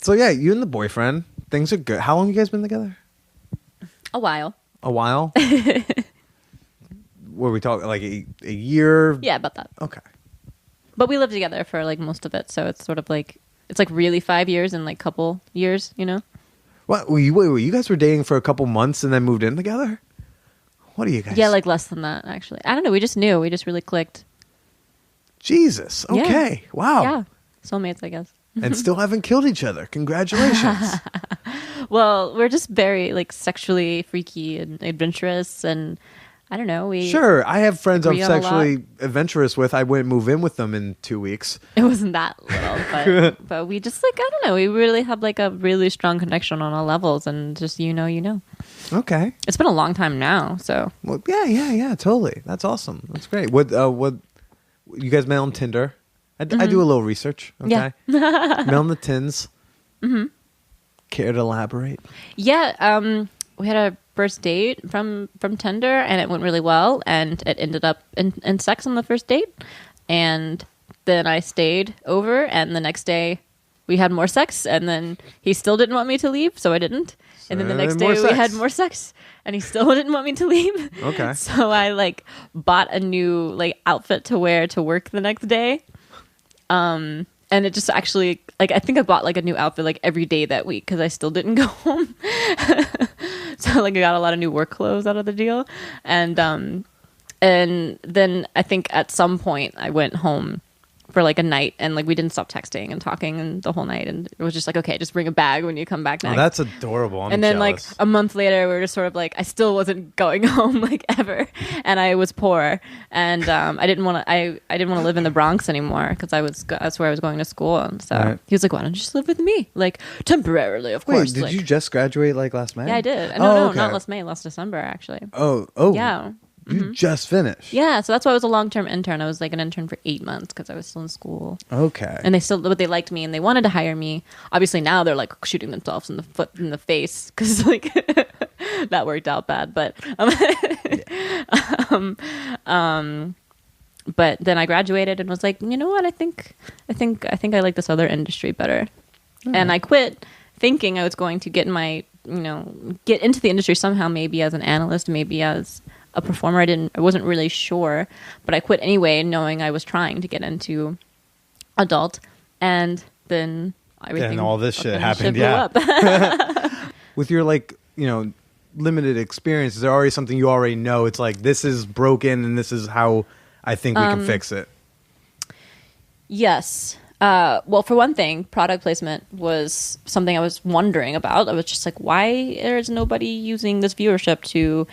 So yeah, you and the boyfriend, things are good. How long you guys been together? A while. A while. Were we talking like a year? Yeah, about that. Okay. But we lived together for like most of it, so it's sort of like it's like really 5 years and like couple years, you know. What? Wait, you guys were dating for a couple months and then moved in together? What are you guys? Yeah, like less than that, actually. I don't know. We just knew. We just really clicked. Jesus. Okay. Yeah. Wow. Yeah. Soulmates, I guess. And still haven't killed each other. Congratulations. Well, we're just very like sexually freaky and adventurous, and I don't know. Sure. I have friends I'm agree on a sexually adventurous with. I wouldn't move in with them in 2 weeks. It wasn't that little, but we just like I don't know. We really have like a really strong connection on all levels, and just you know. Okay. It's been a long time now, so. Well, yeah, totally. That's awesome. That's great. What you guys met on Tinder? I do a little research. Okay. Yeah. Met on the tins. Mm-hmm. Care to elaborate? Yeah. We had a first date from Tinder, and it went really well, and it ended up in sex on the first date, and then I stayed over, and the next day we had more sex, and then he still didn't want me to leave, so I didn't. And then the next day we had more sex, and he still didn't want me to leave. Okay. So I like bought a new like outfit to wear to work the next day. And it just actually like I think I bought like a new outfit like every day that week because I still didn't go home. So like I got a lot of new work clothes out of the deal, and then I think at some point I went home for like a night, and like we didn't stop texting and talking and the whole night, and it was just like, okay, just bring a bag when you come back next. Oh, that's adorable. I'm and then jealous. like a month later we were just sort of like I still wasn't going home like ever, and I was poor, and I didn't want to live in the Bronx anymore because that's where I was going to school, and so he was like, why don't you just live with me, like temporarily, of course. Wait, did you just graduate like last May? Yeah, I did. No, okay. not last May, last December actually. Oh Yeah. You just finished. Yeah, so that's why I was a long-term intern. I was like an intern for 8 months because I was still in school. Okay. And they liked me and they wanted to hire me. Obviously now they're like shooting themselves in the face because like that worked out bad. But but then I graduated and was like, you know what? I think I like this other industry better. Mm-hmm. And I quit thinking I was going to get into the industry somehow, maybe as an analyst, maybe as a performer. I wasn't really sure, but I quit anyway, knowing I was trying to get into adult, and then everything. And all this shit happened. Blew up. With your limited experience, is there already something you already know? It's like this is broken, and this is how I think we can fix it. Yes. Well, for one thing, product placement was something I was wondering about. I was just like, why is nobody using this viewership to,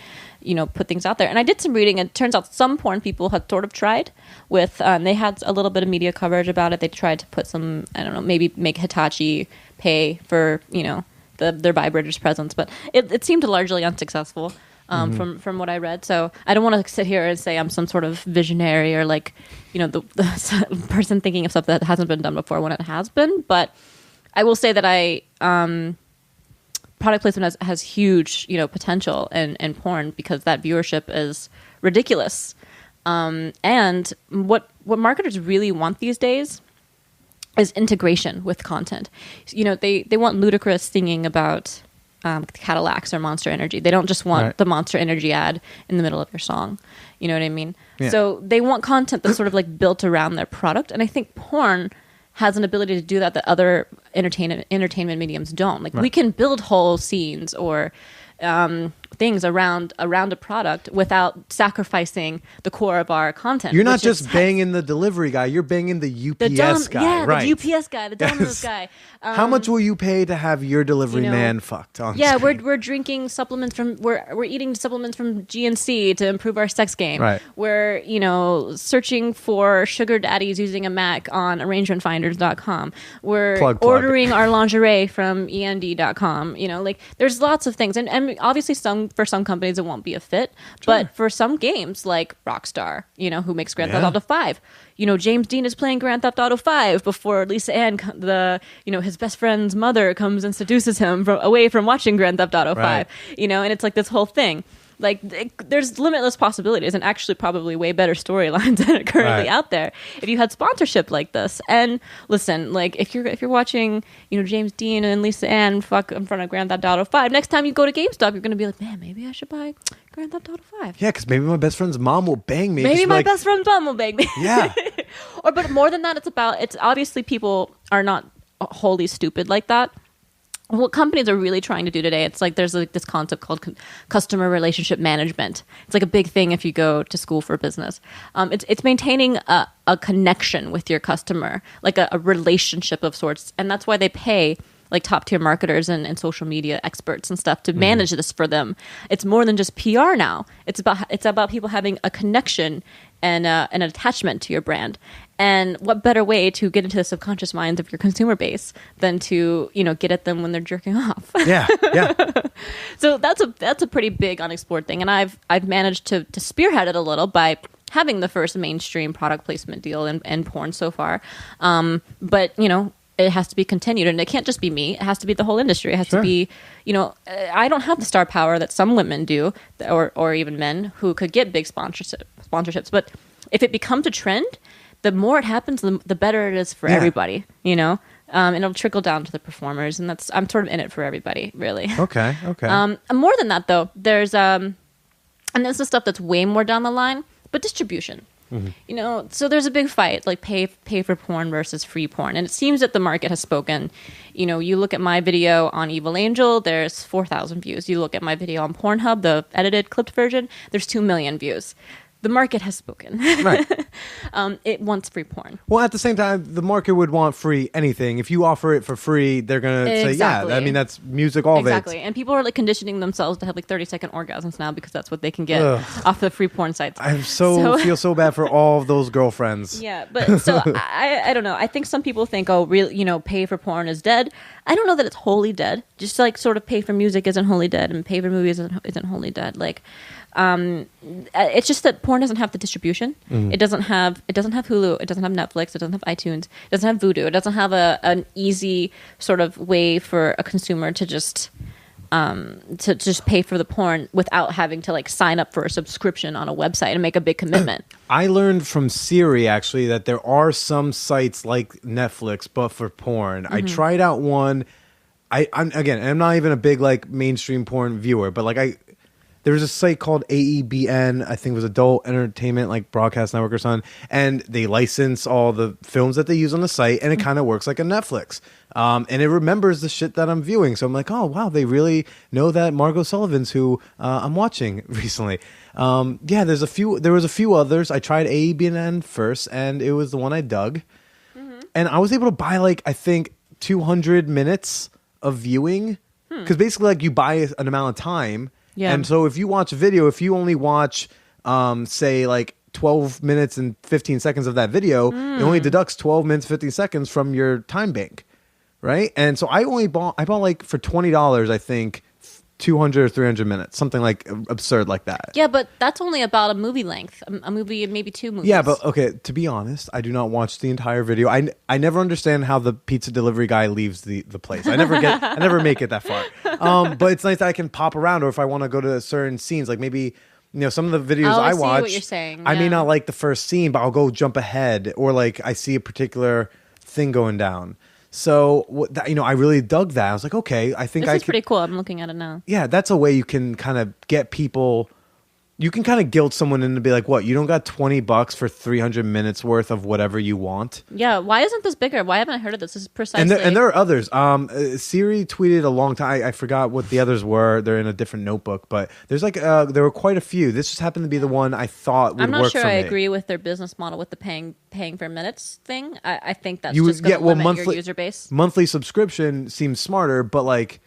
put things out there? And I did some reading, and it turns out some porn people had sort of tried with, they had a little bit of media coverage about it. They tried to put some, I don't know, maybe make Hitachi pay for, their vibrator's presence, but it seemed largely unsuccessful. From what I read. So I don't want to sit here and say I'm some sort of visionary or like, the person thinking of stuff that hasn't been done before when it has been. But I will say that product placement has huge, potential in porn because that viewership is ridiculous. And what marketers really want these days is integration with content. They want ludicrous singing about Cadillacs or Monster Energy. They don't just want the Monster Energy ad in the middle of your song. You know what I mean? Yeah. So they want content that's sort of like built around their product. And I think porn has an ability to do that other entertainment mediums don't. Like we can build whole scenes or things around a product without sacrificing the core of our content. You're not just banging the delivery guy, you're banging the UPS guy. Yeah, right. the UPS guy, the Domino's guy. How much will you pay to have your delivery man fucked on screen? we're drinking supplements we're eating supplements from GNC to improve our sex game. Right. We're, searching for sugar daddies using a Mac on arrangementfinders.com. We're Plug. ordering our lingerie from END.com. There's lots of things. And obviously for some companies it won't be a fit, but for some games like Rockstar, who makes Grand Theft Auto 5, James Dean is playing Grand Theft Auto 5 before Lisa Ann, his best friend's mother comes and seduces him away from watching Grand Theft Auto 5, and it's like this whole thing. Like, there's limitless possibilities and actually probably way better storylines that are currently out there if you had sponsorship like this. And listen, like, if you're watching, James Dean and Lisa Ann fuck in front of Grand Theft Auto 5, next time you go to GameStop, you're going to be like, man, maybe I should buy Grand Theft Auto 5. Yeah, because maybe my best friend's mom will bang me. Maybe my best friend's mom will bang me. Yeah. But more than that, it's obviously people are not wholly stupid like that. What companies are really trying to do today, it's like there's this concept called customer relationship management. It's like a big thing if you go to school for business. It's maintaining a connection with your customer, like a relationship of sorts. And that's why they pay like top tier marketers and social media experts and stuff to manage this for them. It's more than just PR now. It's about people having a connection and an attachment to your brand. And what better way to get into the subconscious minds of your consumer base than to, get at them when they're jerking off? Yeah. So that's a pretty big unexplored thing. And I've managed to spearhead it a little by having the first mainstream product placement deal in porn so far. But, it has to be continued, and it can't just be me. It has to be the whole industry. It has to be, I don't have the star power that some women do, or even men who could get big sponsorships. But if it becomes a trend, the more it happens, the better it is for everybody. And it'll trickle down to the performers, and I'm sort of in it for everybody, really. Okay. More than that, though, there's and this is stuff that's way more down the line, but distribution. Mm-hmm. So there's a big fight, like pay for porn versus free porn. And it seems that the market has spoken. You look at my video on Evil Angel, there's 4,000 views. You look at my video on Pornhub, the edited clipped version, there's 2 million views. The market has spoken. Right. It wants free porn. Well, at the same time, the market would want free anything. If you offer it for free, they're going to say, yeah, I mean, that's music, all of it. Exactly. And people are like conditioning themselves to have like 30-second orgasms now because that's what they can get off the free porn sites. I feel so bad for all of those girlfriends. Yeah, but so I don't know. I think some people think, pay for porn is dead. I don't know that it's wholly dead. Just like sort of pay for music isn't wholly dead and pay for movies isn't wholly dead. Like, it's just that porn doesn't have the distribution. Mm-hmm. It doesn't have Hulu. It doesn't have Netflix. It doesn't have iTunes. It doesn't have Vudu. It doesn't have an easy sort of way for a consumer to just pay for the porn without having to like sign up for a subscription on a website and make a big commitment. I learned from Siri actually that there are some sites like Netflix, but for porn. Mm-hmm. I tried out one. I'm not even a big like mainstream porn viewer, but like there was a site called AEBN, I think it was Adult Entertainment, like Broadcast Network or something, and they license all the films that they use on the site, and it kind of works like a Netflix. And it remembers the shit that I'm viewing. So I'm like, oh, wow, they really know that Margot Sullivan's who I'm watching recently. There was a few others. I tried AEBN first, and it was the one I dug. Mm-hmm. And I was able to buy, like, I think 200 minutes of viewing, because basically, like, you buy an amount of time. Yeah. And so if you watch a video, if you only watch, say, like 12 minutes and 15 seconds of that video, it only deducts 12 minutes, 15 seconds from your time bank, right? And so I bought like for $20, I think, 200 or 300 minutes, something like absurd like that. Yeah, but that's only about a movie length, a movie, maybe 2 movies. Yeah, but okay, to be honest, I do not watch the entire video. I never understand how the pizza delivery guy leaves the place. I never make it that far. But it's nice that I can pop around, or if I want to go to certain scenes, like maybe, some of the videos I watch, see what you're saying. I may not like the first scene, but I'll go jump ahead, or like I see a particular thing going down. So, I really dug that. I was like, okay, I think this is pretty cool. I'm looking at it now. Yeah, that's a way you can kind of get people you can kind of guilt someone into be like, what, you don't got $20 for 300 minutes worth of whatever you want? Yeah, why isn't this bigger? Why haven't I heard of this? This is precisely... And there are others. Siri tweeted a long time. I forgot what the others were. They're in a different notebook, but there's like there were quite a few. This just happened to be the one I thought would work for me. I'm not sure I agree with their business model with the paying for minutes thing. I think that's just going to limit your user base. Monthly subscription seems smarter, but like,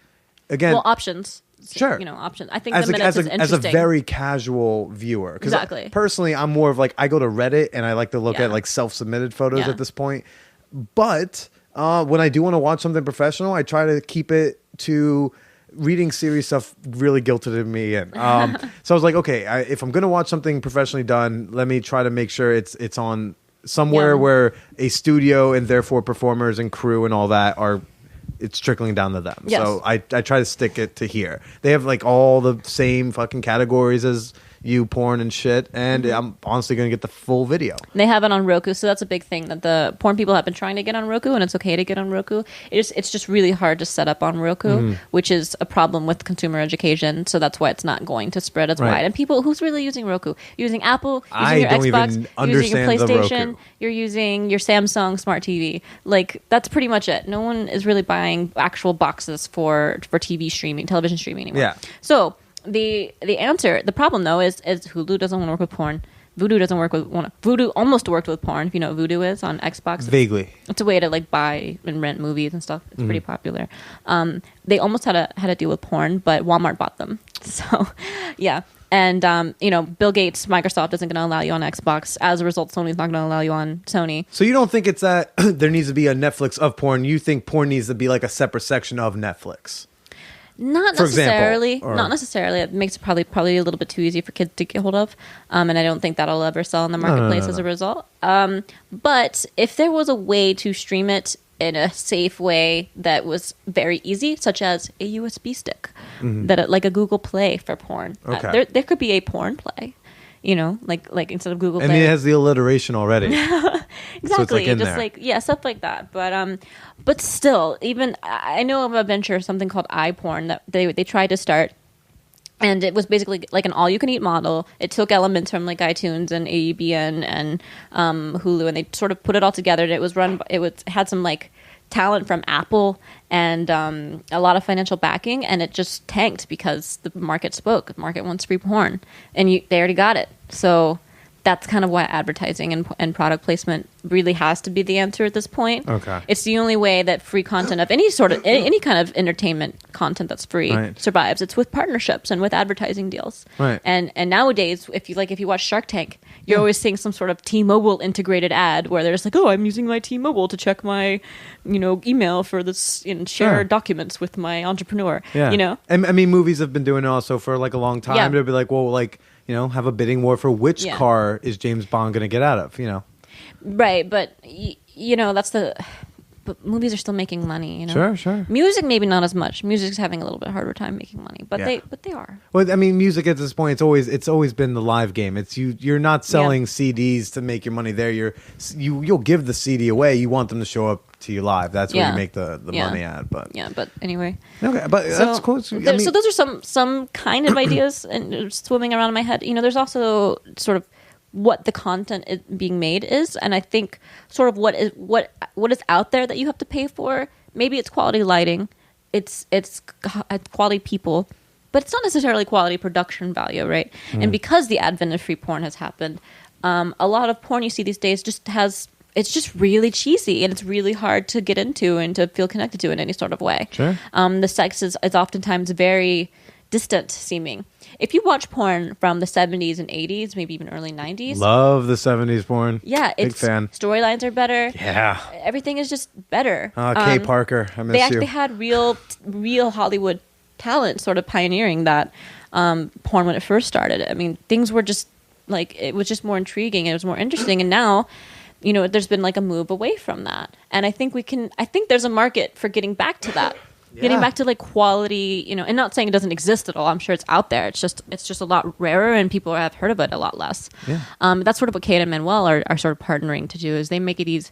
again... Well, options. Sure. Option. I think the minutes is interesting. As a very casual viewer. Exactly. Personally, I'm more of like, I go to Reddit and I like to look at like self-submitted photos at this point. But when I do want to watch something professional, I try to keep it to reading series stuff really guilted me in. So I was like, okay, if I'm going to watch something professionally done, let me try to make sure it's on somewhere where a studio and therefore performers and crew and all that it's trickling down to them. Yes. So I try to stick it to here. They have like all the same fucking categories as porn and shit, and I'm honestly going to get the full video. They have it on Roku, so that's a big thing that the porn people have been trying to get on Roku, and it's okay to get on Roku. It's just really hard to set up on Roku, which is a problem with consumer education, so that's why it's not going to spread as wide. And people, who's really using Roku? You're using Apple, using your Xbox, you're using your PlayStation, you're using your Samsung Smart TV. Like, that's pretty much it. No one is really buying actual boxes for TV streaming, television streaming anymore. Yeah. So the problem though is Hulu doesn't want to work with porn. Vudu doesn't work with Vudu almost worked with porn, if you know what Vudu is on Xbox. Vaguely. It's a way to like buy and rent movies and stuff. It's pretty popular. They almost had a deal with porn, but Walmart bought them. So yeah. And Bill Gates, Microsoft isn't going to allow you on Xbox. As a result, Sony's not going to allow you on Sony. So you don't think it's that there needs to be a Netflix of porn? You think porn needs to be like a separate section of Netflix? Not necessarily. Not necessarily. It makes it probably a little bit too easy for kids to get hold of, and I don't think that'll ever sell in the marketplace as a result. But if there was a way to stream it in a safe way that was very easy, such as a USB stick, like a Google Play for porn, there could be a porn play. Like instead of Google Play. I mean, it has the alliteration already. Exactly. So just stuff like that. But still, even I know of a venture, something called iPorn that they tried to start. And it was basically like an all-you-can-eat model. It took elements from like iTunes and AEBN and Hulu, and they sort of put it all together. And it had some like talent from Apple and a lot of financial backing, and it just tanked because the market spoke. The market wants free porn, and they already got it. So that's kind of why advertising and product placement really has to be the answer at this point. Okay. It's the only way that free content of any kind of entertainment content that's free survives. It's with partnerships and with advertising deals. Right. And nowadays, if you watch Shark Tank, you're always seeing some sort of T-Mobile integrated ad where there's like, oh, I'm using my T-Mobile to check my, email for this and share documents with my entrepreneur. Yeah. And I mean, movies have been doing it also for like a long time. Yeah. They'll be like, well, like, have a bidding war for which car is James Bond going to get out of, Right, but, but movies are still making money, Sure. Music, maybe not as much. Music's having a little bit harder time making money, but they are. Well, I mean, music at this point, it's always been the live game. It's you're not selling CDs to make your money there. You'll give the CD away. You want them to show up to you live. That's where you make the money at. But but anyway. Okay, but that's cool. So those are some kind of ideas and swimming around in my head. There's also sort of what the content being made is, and I think sort of what is out there that you have to pay for. Maybe it's quality lighting, it's quality people, but it's not necessarily quality production value, right? And because the advent of free porn has happened, a lot of porn you see these days it's just really cheesy, and it's really hard to get into and to feel connected to in any sort of way. Sure. The sex is oftentimes very distant seeming. If you watch porn from the 70s and 80s, maybe even early 90s. Love the 70s porn. Yeah. Big fan. Storylines are better. Yeah. Everything is just better. Kay Parker, I miss you. They had real Hollywood talent sort of pioneering that porn when it first started. I mean, things were just like, it was just more intriguing. It was more interesting. And now, there's been like a move away from that. And I think there's a market for getting back to that. Getting back to like quality, and not saying it doesn't exist at all. I'm sure it's out there. It's just a lot rarer, and people have heard of it a lot less. Yeah. That's sort of what Kate and Manuel are sort of partnering to do. Is they make these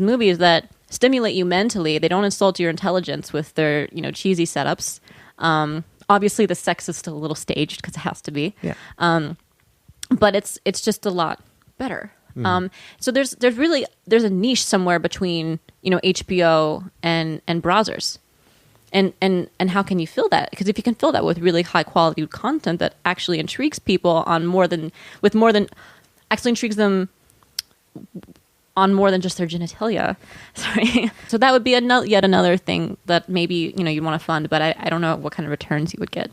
movies that stimulate you mentally. They don't insult your intelligence with their cheesy setups. Obviously, the sex is still a little staged because it has to be. Yeah. but it's just a lot better. So there's a niche somewhere between HBO and browsers, and how can you fill that? Because if you can fill that with really high quality content that actually intrigues people actually intrigues them on more than just their genitalia. Sorry. So that would be yet another thing that maybe you want to fund, but I don't know what kind of returns you would get.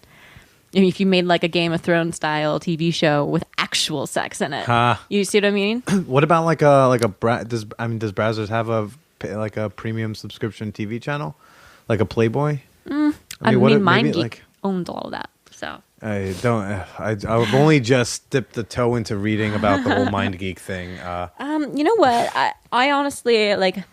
I mean, if you made like a Game of Thrones style TV show with actual sex in it, you see what I mean? What about does Brazzers have a premium subscription TV channel, like a Playboy? MindGeek owns all of that. So I don't. I've only just dipped the toe into reading about the whole MindGeek thing. You know what? I honestly like.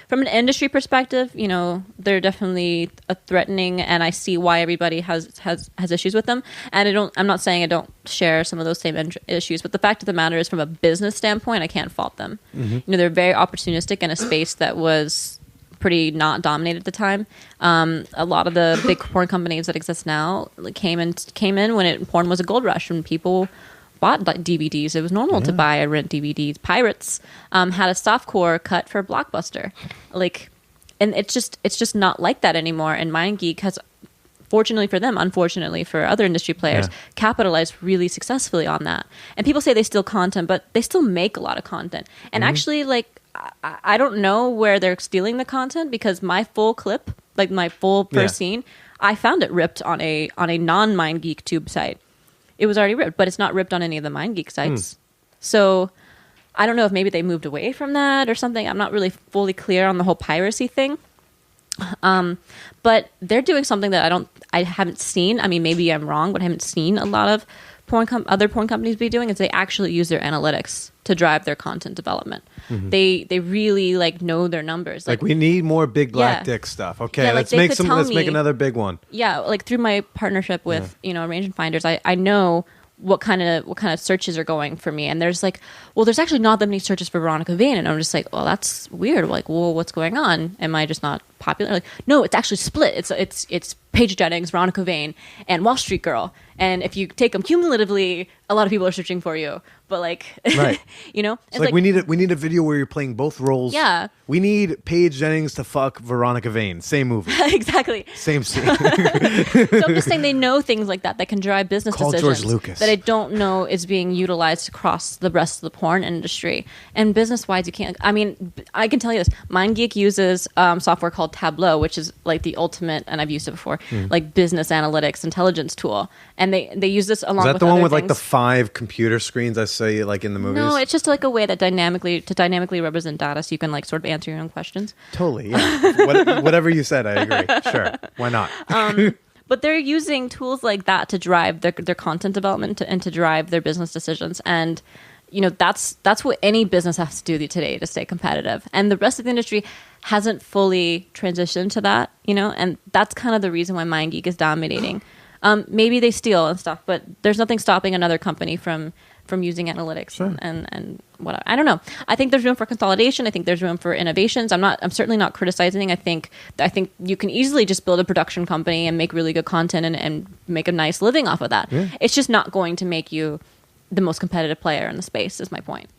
From an industry perspective, they're definitely threatening, and I see why everybody has issues with them. And I'm not saying I don't share some of those same issues, but the fact of the matter is, from a business standpoint, I can't fault them. They're very opportunistic in a space that was pretty not dominated at the time. A lot of the big porn companies that exist now came in when porn was a gold rush, and people bought DVDs. It was normal to buy and rent DVDs. Pirates had a softcore cut for Blockbuster, and it's just not like that anymore. And MindGeek has, fortunately for them, unfortunately for other industry players, capitalized really successfully on that. And people say they steal content, but they still make a lot of content. And actually, I don't know where they're stealing the content, because my full clip, my full first scene, I found it ripped on a non-MindGeek tube site. It was already ripped, but it's not ripped on any of the MindGeek sites. So I don't know if maybe they moved away from that or something. I'm not really fully clear on the whole piracy thing. But they're doing something that I haven't seen. I mean, maybe I'm wrong, but I haven't seen a lot of other porn companies be doing, is they actually use their analytics to drive their content development. They really know their numbers. We need more big black dick stuff. Okay, let's make another big one. Yeah, through my partnership with Arrangement Finders, I know what kind of searches are going for me, and there's there's actually not that many searches for Veronica Vane, and I'm just well, that's weird. What's going on? Am I just not popular? No, it's actually split. It's Paige Jennings, Veronica Vane, and Wall Street Girl. And if you take them cumulatively, a lot of people are searching for you. But right. It's we need a video where you're playing both roles. Yeah. We need Paige Jennings to fuck Veronica Vane. Same movie. Exactly. Same scene. So I'm just saying they know things like that can drive business Call decisions George Lucas. that I don't know is being utilized across the rest of the porn industry. And business-wise, you can't. I mean, I can tell you this. MindGeek uses software called Tableau, which is the ultimate, and I've used it before, business analytics intelligence tool. And they use this along with Is that the one with things. the 5 computer screens I say in the movies? No, it's just a way that dynamically represent data, so you can sort of answer your own questions. Totally, yeah. Whatever you said, I agree. Sure, why not? But they're using tools like that to drive their content development and to drive their business decisions. And that's what any business has to do today to stay competitive. And the rest of the industry hasn't fully transitioned to that, and that's kind of the reason why MindGeek is dominating. Maybe they steal and stuff, but there's nothing stopping another company from using analytics and whatever. I don't know. I think there's room for consolidation. I think there's room for innovations. I'm certainly not criticizing. I think you can easily just build a production company and make really good content and make a nice living off of that. Yeah. It's just not going to make you the most competitive player in the space, is my point.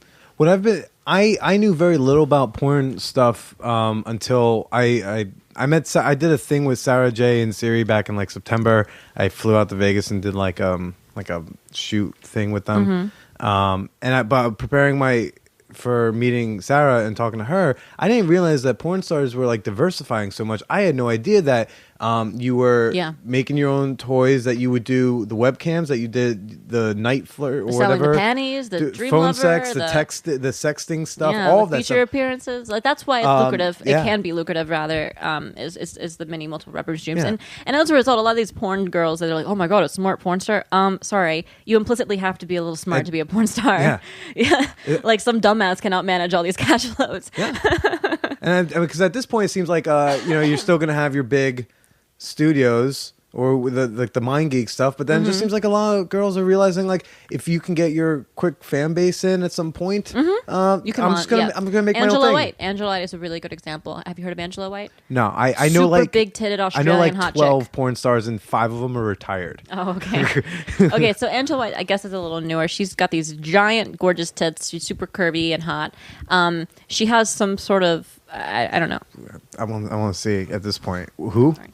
I knew very little about porn stuff until I did a thing with Sarah J and Siri back in September. I flew out to Vegas and did a shoot thing with them. But preparing for meeting Sarah and talking to her, I didn't realize that porn stars were diversifying so much. I had no idea that you were making your own toys, that you would do the webcams, that you did the night flirt or selling whatever, the panties, the dream phone lover, sex, the sexting stuff, all of that feature stuff. appearances. That's why it's lucrative. It can be lucrative, rather. Is the many multiple revenue streams, and as a result, a lot of these porn girls that are oh my god, a smart porn star. Sorry, you implicitly have to be a little smart to be a porn star. Yeah. Some dumbass cannot manage all these cash flows. Yeah. And because at this point, it seems you're still going to have your big studios or with the mind geek stuff. But then it just seems like a lot of girls are realizing like if you can get your quick fan base in at some point, you can. I'm gonna make Angela my own White. Angela White is a really good example. Have you heard of Angela White? No, I know Super like big titted I Australian know like hot 12 chick. porn stars and 5 of them are retired. Oh, okay. Okay, so Angela White, I guess, is a little newer. She's got these giant, gorgeous tits. She's super curvy and hot. She has some sort of I don't know. I want to see at this point who. Sorry.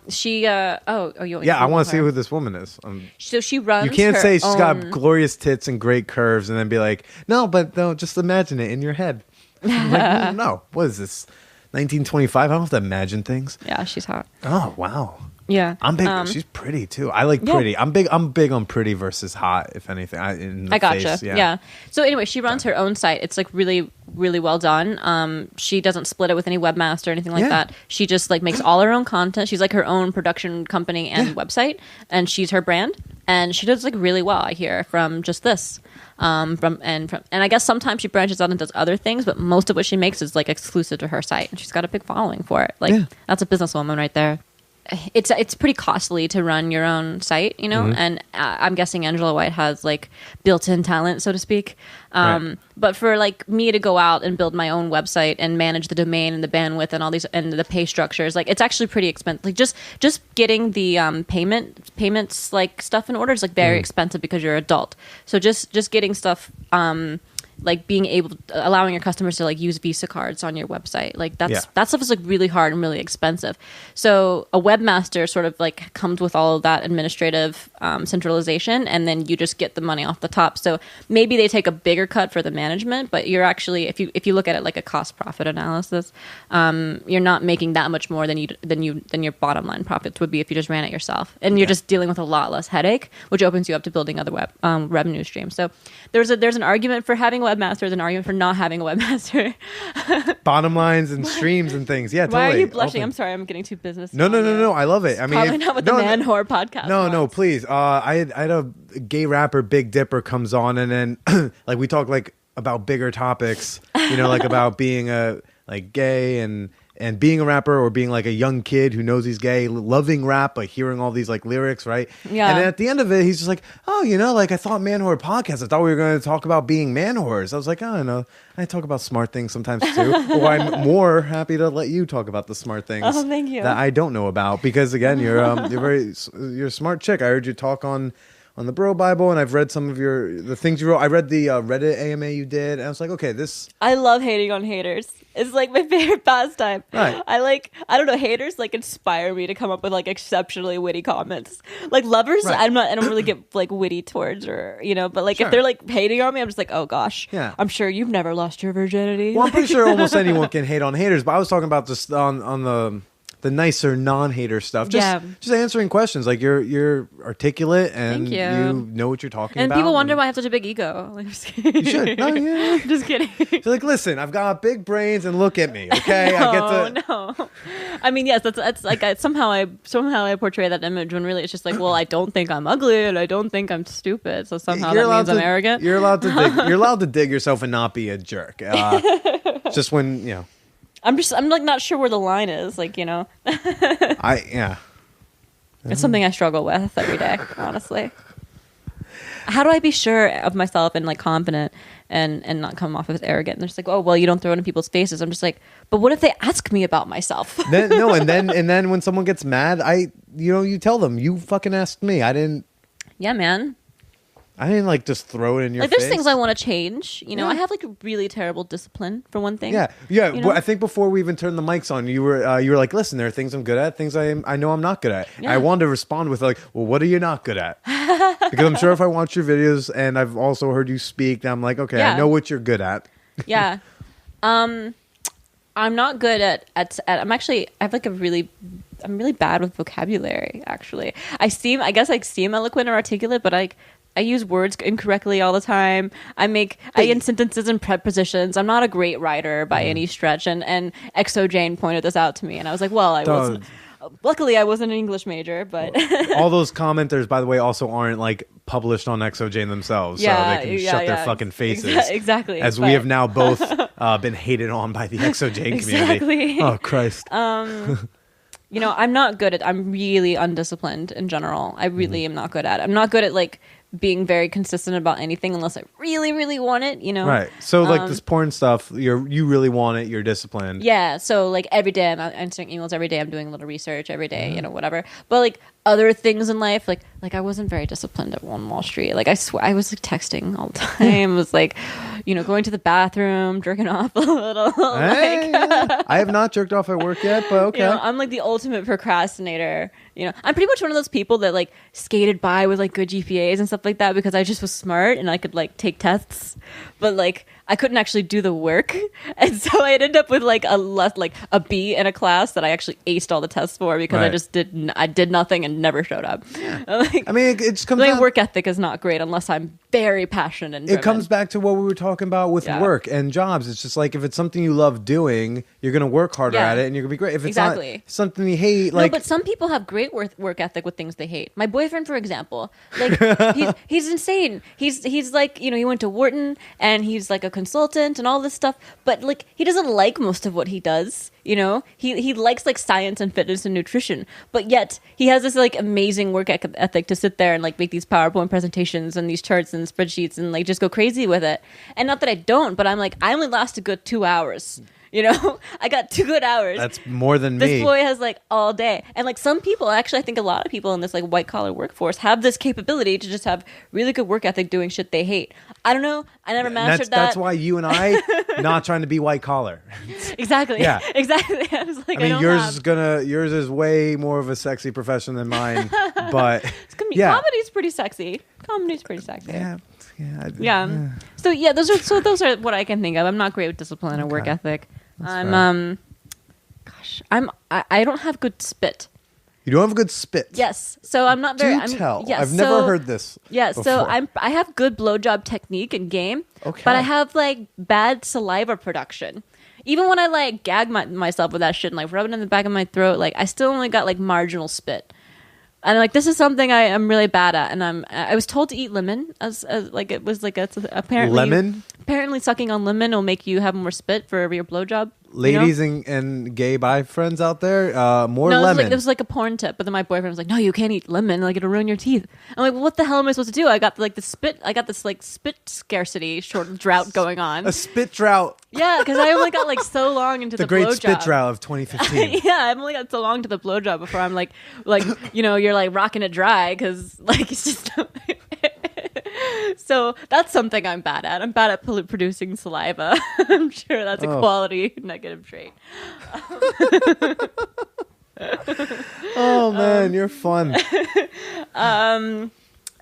She I want to see who this woman is. So she runs. You can't say she's own... got glorious tits and great curves, and then be like, no, just imagine it in your head. Like, no, what is this? 1925. I don't have to imagine things. Yeah, she's hot. Oh wow. Yeah, I'm big. She's pretty too. I like pretty. I'm big on pretty versus hot. If anything, I gotcha. Face, yeah. So anyway, she runs her own site. It's like really, really well done. She doesn't split it with any webmaster or anything like that. She just like makes all her own content. She's like her own production company and website, and she's her brand. And she does like really well. I hear from just this. And I guess sometimes she branches out and does other things, but most of what she makes is like exclusive to her site, and she's got a big following for it. Like that's a businesswoman right there. It's pretty costly to run your own site, you know, and I'm guessing Angela White has like built-in talent, so to speak. But for like me to go out and build my own website and manage the domain and the bandwidth and all these and the pay structures, like it's actually pretty expensive. Like just getting the payments like stuff in order is like very expensive because you're an adult. So just getting stuff. Like being able allowing your customers to like use Visa cards on your website, like that stuff is like really hard and really expensive. So a webmaster sort of like comes with all of that administrative centralization, and then you just get the money off the top. So maybe they take a bigger cut for the management, but you're actually if you look at it like a cost profit analysis, you're not making that much more than your bottom line profits would be if you just ran it yourself, and you're just dealing with a lot less headache, which opens you up to building other revenue streams. So there's an argument for having webmasters, an argument for not having a webmaster. Bottom lines and streams and things. Yeah, totally. Why are you blushing? I'm sorry, I'm getting too business. No. I love it. I mean, probably not with the man whore podcast. No, please. I had a gay rapper, Big Dipper, comes on, and then like we talk like about bigger topics, you know, like about being like gay and being a rapper, or being like a young kid who knows he's gay, loving rap, but hearing all these like lyrics, right? Yeah. And then at the end of it, he's just like, oh, you know, like I thought man whore podcast. I thought we were going to talk about being man whores. I was like, I don't know. I talk about smart things sometimes too. Or I'm more happy to let you talk about the smart things. Oh, thank you. That I don't know about, because again, you're a smart chick. I heard you talk on the Bro Bible, and I've read some of the things you wrote. I read the Reddit AMA you did, and I was like, okay, I love hating on haters. It's like my favorite pastime. Right. I don't know, haters like inspire me to come up with like exceptionally witty comments. Like lovers, right. I don't really get like witty towards, or you know, but like Sure. if they're like hating on me, I'm just like, oh gosh, yeah. I'm sure you've never lost your virginity. Well, I'm pretty sure almost anyone can hate on haters, but I was talking about just on the nicer non-hater stuff. Just answering questions. Like you're articulate and Thank you. You know what you're talking about. And people wonder why I have such a big ego. Like, I'm just kidding. You should. No, yeah. Just kidding. So like, listen, I've got big brains, and look at me, okay? No. I mean, yes, that's like somehow I portray that image when really it's just like, well, I don't think I'm ugly and I don't think I'm stupid, so somehow that means I'm arrogant. You're allowed to dig. You're allowed to dig yourself and not be a jerk. Just when you know. I'm like not sure where the line is, like, you know. It's something I struggle with every day, honestly. How do I be sure of myself and like confident and not come off as arrogant? And they're just like, oh, well, you don't throw it in people's faces. I'm just like, but what if they ask me about myself? And then when someone gets mad, you tell them, you fucking asked me. I didn't. Yeah, man. I didn't like just throw it in your face. Like there's things I want to change. You know, I have like a really terrible discipline for one thing. Yeah. You know? Well, I think before we even turned the mics on, you were like, listen, there are things I'm good at, things I know I'm not good at. Yeah. I wanted to respond with like, well, what are you not good at? Because I'm sure if I watch your videos and I've also heard you speak, I'm like, okay, I know what you're good at. Yeah. I'm not good at I'm really bad with vocabulary, actually. I guess I seem eloquent or articulate, but I use words incorrectly all the time. I end sentences and prepositions. I'm not a great writer by any stretch. And Exo Jane pointed this out to me, and I was like, well, I wasn't. Luckily, I wasn't an English major, but all those commenters, by the way, also aren't like published on Exo Jane themselves, so they can shut their fucking faces. Exactly. As we have now both been hated on by the Exo Jane community. Exactly. Oh Christ. I'm not good at. I'm really undisciplined in general. I really am not good at it. I'm not good at like being very consistent about anything unless I really, really want it. Right. So like this porn stuff, you really want it. You're disciplined. Yeah. So like every day I'm answering emails. Every day I'm doing a little research. Every day, whatever. But like other things in life, like I wasn't very disciplined at Wall Street. Like I swear, I was like texting all the time. It was like, going to the bathroom, jerking off a little. I have not jerked off at work yet, but okay. I'm like the ultimate procrastinator. I'm pretty much one of those people that like skated by with like good GPAs and stuff like that because I just was smart and I could like take tests, but like I couldn't actually do the work, and so I'd end up with like a B in a class that I actually aced all the tests for because I did nothing and never showed up. Like, I mean, it just comes. My work ethic is not great unless I'm very passionate and driven. It comes back to what we were talking about with work and jobs. It's just like if it's something you love doing, you're gonna work harder at it and you're gonna be great. If it's not something you hate, like but some people have great work ethic with things they hate. My boyfriend, for example, like he's insane. He's like he went to Wharton and he's like a consultant and all this stuff, but like he doesn't like most of what he does. He likes like science and fitness and nutrition, but yet he has this like amazing work ethic to sit there and like make these PowerPoint presentations and these charts and spreadsheets and like just go crazy with it. And not that I don't, but I'm like, I only last a good 2 hours. I got 2 good hours. That's more than me. This boy has like all day. And like some people, actually, I think a lot of people in this like white collar workforce have this capability to just have really good work ethic doing shit they hate. I don't know. I never mastered that. That's why you and I not trying to be white collar. Exactly. Yeah. Exactly. I was like, I mean, yours is way more of a sexy profession than mine, but comedy's pretty sexy. Yeah. Those are what I can think of. I'm not great with discipline or work ethic. I don't have good spit. You don't have a good spit. Yes. So I'm not very. Tell. Yes, I've never heard this. Yeah. Before. So I have good blowjob technique and game. Okay. But I have like bad saliva production. Even when I like gag myself with that shit and like rub it in the back of my throat, like I still only got like marginal spit. And like this is something I am really bad at, and I was told to eat lemon as like it was like apparently lemon. Apparently, sucking on lemon will make you have more spit for your blowjob. Ladies and gay bi friends out there, more lemon. It was like a porn tip, but then my boyfriend was like, "No, you can't eat lemon. Like it'll ruin your teeth." I'm like, well, "What the hell am I supposed to do?" I got like the spit. I got this like spit scarcity, drought going on. A spit drought. Yeah, because I only got like so long into the great blowjob. Spit drought of 2015. Yeah, I've only got so long to the blowjob before I'm like you're like rocking it dry because like it's just. So that's something I'm bad at. I'm bad at producing saliva. I'm sure that's a quality negative trait. Oh man, you're fun. I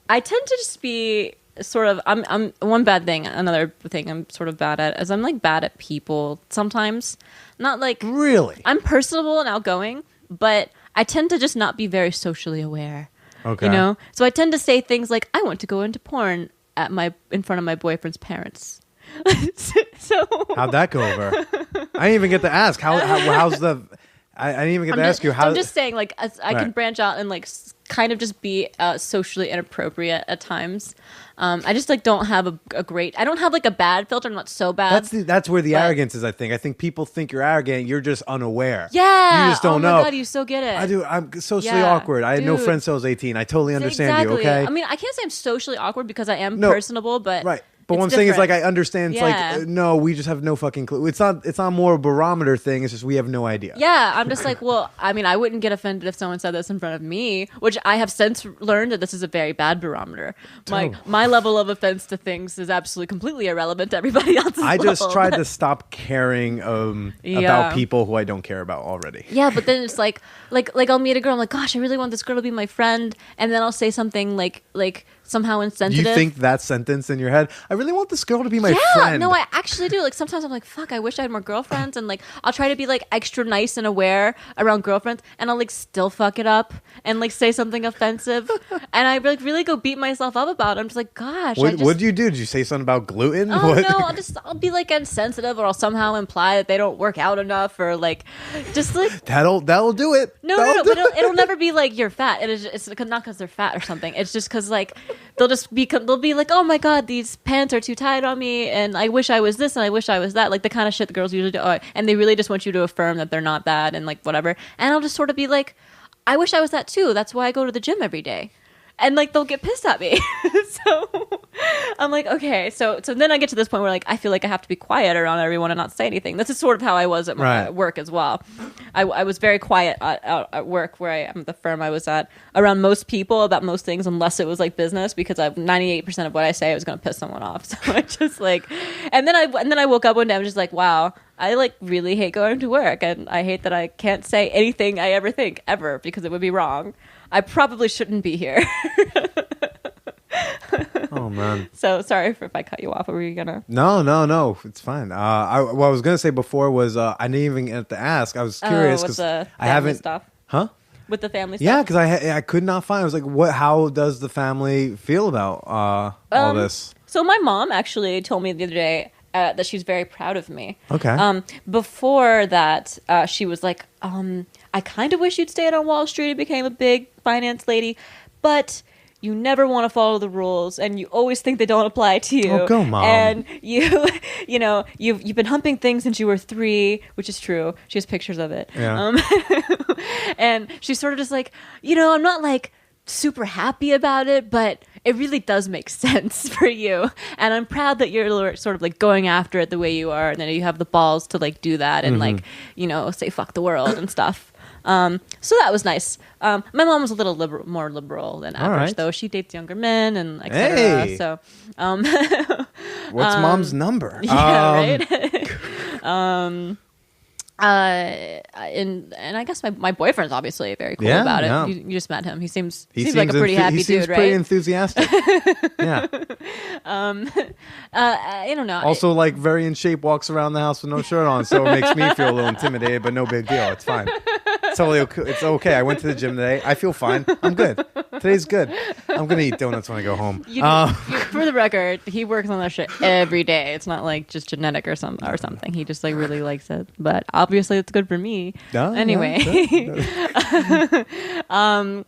tend to just be sort of I'm one bad thing. Another thing I'm sort of bad at is I'm like bad at people sometimes. Not like really. I'm personable and outgoing, but I tend to just not be very socially aware. Okay. So I tend to say things like, I want to go into porn in front of my boyfriend's parents. So how'd that go over? I didn't even get to ask. How's the? I didn't even get to ask you how. I'm just saying, like, I can branch out and like kind of just be socially inappropriate at times. I just like don't have a great. I don't have like a bad filter. I'm not so bad. That's where the arrogance is. I think people think you're arrogant. You're just unaware. Yeah, you just don't know. Oh my god, you so get it. I do. I'm socially awkward. I had no friends till I was 18. I totally understand you. Okay. I mean, I can't say I'm socially awkward because I am personable, but right. But what I'm saying is, like, I understand. It's like, no, we just have no fucking clue. It's not more a barometer thing. It's just we have no idea. Yeah, I'm just like, well, I mean, I wouldn't get offended if someone said this in front of me, which I have since learned that this is a very bad barometer. My level of offense to things is absolutely completely irrelevant to everybody else's. I just tried to stop caring about people who I don't care about already. Yeah, but then it's like I'll meet a girl. I'm like, gosh, I really want this girl to be my friend, and then I'll say something like somehow insensitive. You think that sentence in your head? I really want this girl to be my friend. No, I actually do. Like sometimes I'm like, fuck, I wish I had more girlfriends, and like I'll try to be like extra nice and aware around girlfriends, and I'll like still fuck it up and like say something offensive, and I like really go beat myself up about it. I'm just like, gosh. What did you do? Did you say something about gluten? Oh no, I'll be like insensitive, or I'll somehow imply that they don't work out enough, or like just like that'll do it. No, but it'll never be like you're fat. It's not because they're fat or something. It's just because like they'll be like, oh my God, these pants are too tight on me, and I wish I was this, and I wish I was that, like the kind of shit the girls usually do, and they really just want you to affirm that they're not that, and like whatever. And I'll just sort of be like, I wish I was that too. That's why I go to the gym every day. And like they'll get pissed at me. So I'm like, okay. So then I get to this point where like I feel like I have to be quiet around everyone and not say anything. This is sort of how I was at my work as well. I was very quiet at work where I am, the firm I was at, around most people about most things, unless it was like business, because 98% of what I say I was going to piss someone off. So I just like, and then I woke up one day, I was just like, wow, I like really hate going to work, and I hate that I can't say anything I ever think ever because it would be wrong. I probably shouldn't be here. Oh man. So sorry if I cut you off. Or were you gonna? No. It's fine. What I was gonna say before was I didn't even get to ask. I was curious because I haven't stuff. Huh? With the family stuff. Yeah, because I could not find. I was like, what? How does the family feel about all this? So my mom actually told me the other day that she's very proud of me. Okay. Before that, she was like, I kind of wish you'd stayed on Wall Street and became a big finance lady, but you never want to follow the rules, and you always think they don't apply to you. Oh, go, Mom. And you've been humping things since you were 3, which is true. She has pictures of it. Yeah. And she's sort of just like, I'm not like super happy about it, but it really does make sense for you, and I'm proud that you're sort of like going after it the way you are, and then you have the balls to like do that and like say fuck the world and stuff. So that was nice. My mom was a little more liberal than average, though. She dates younger men and etc. Hey. So What's Mom's number? Yeah, right. And I guess my boyfriend's obviously very cool about it. You just met him. He seems like a pretty happy dude, right? Pretty enthusiastic. Yeah. I don't know. Also, like very in shape, walks around the house with no shirt on, so it makes me feel a little intimidated, but no big deal. It's fine. Totally okay. It's okay. I went to the gym today. I feel fine. I'm good. Today's good. I'm gonna eat donuts when I go home. For the record, he works on that shit every day. It's not like just genetic or something. He just like really likes it. But obviously, it's good for me. Anyway, I'm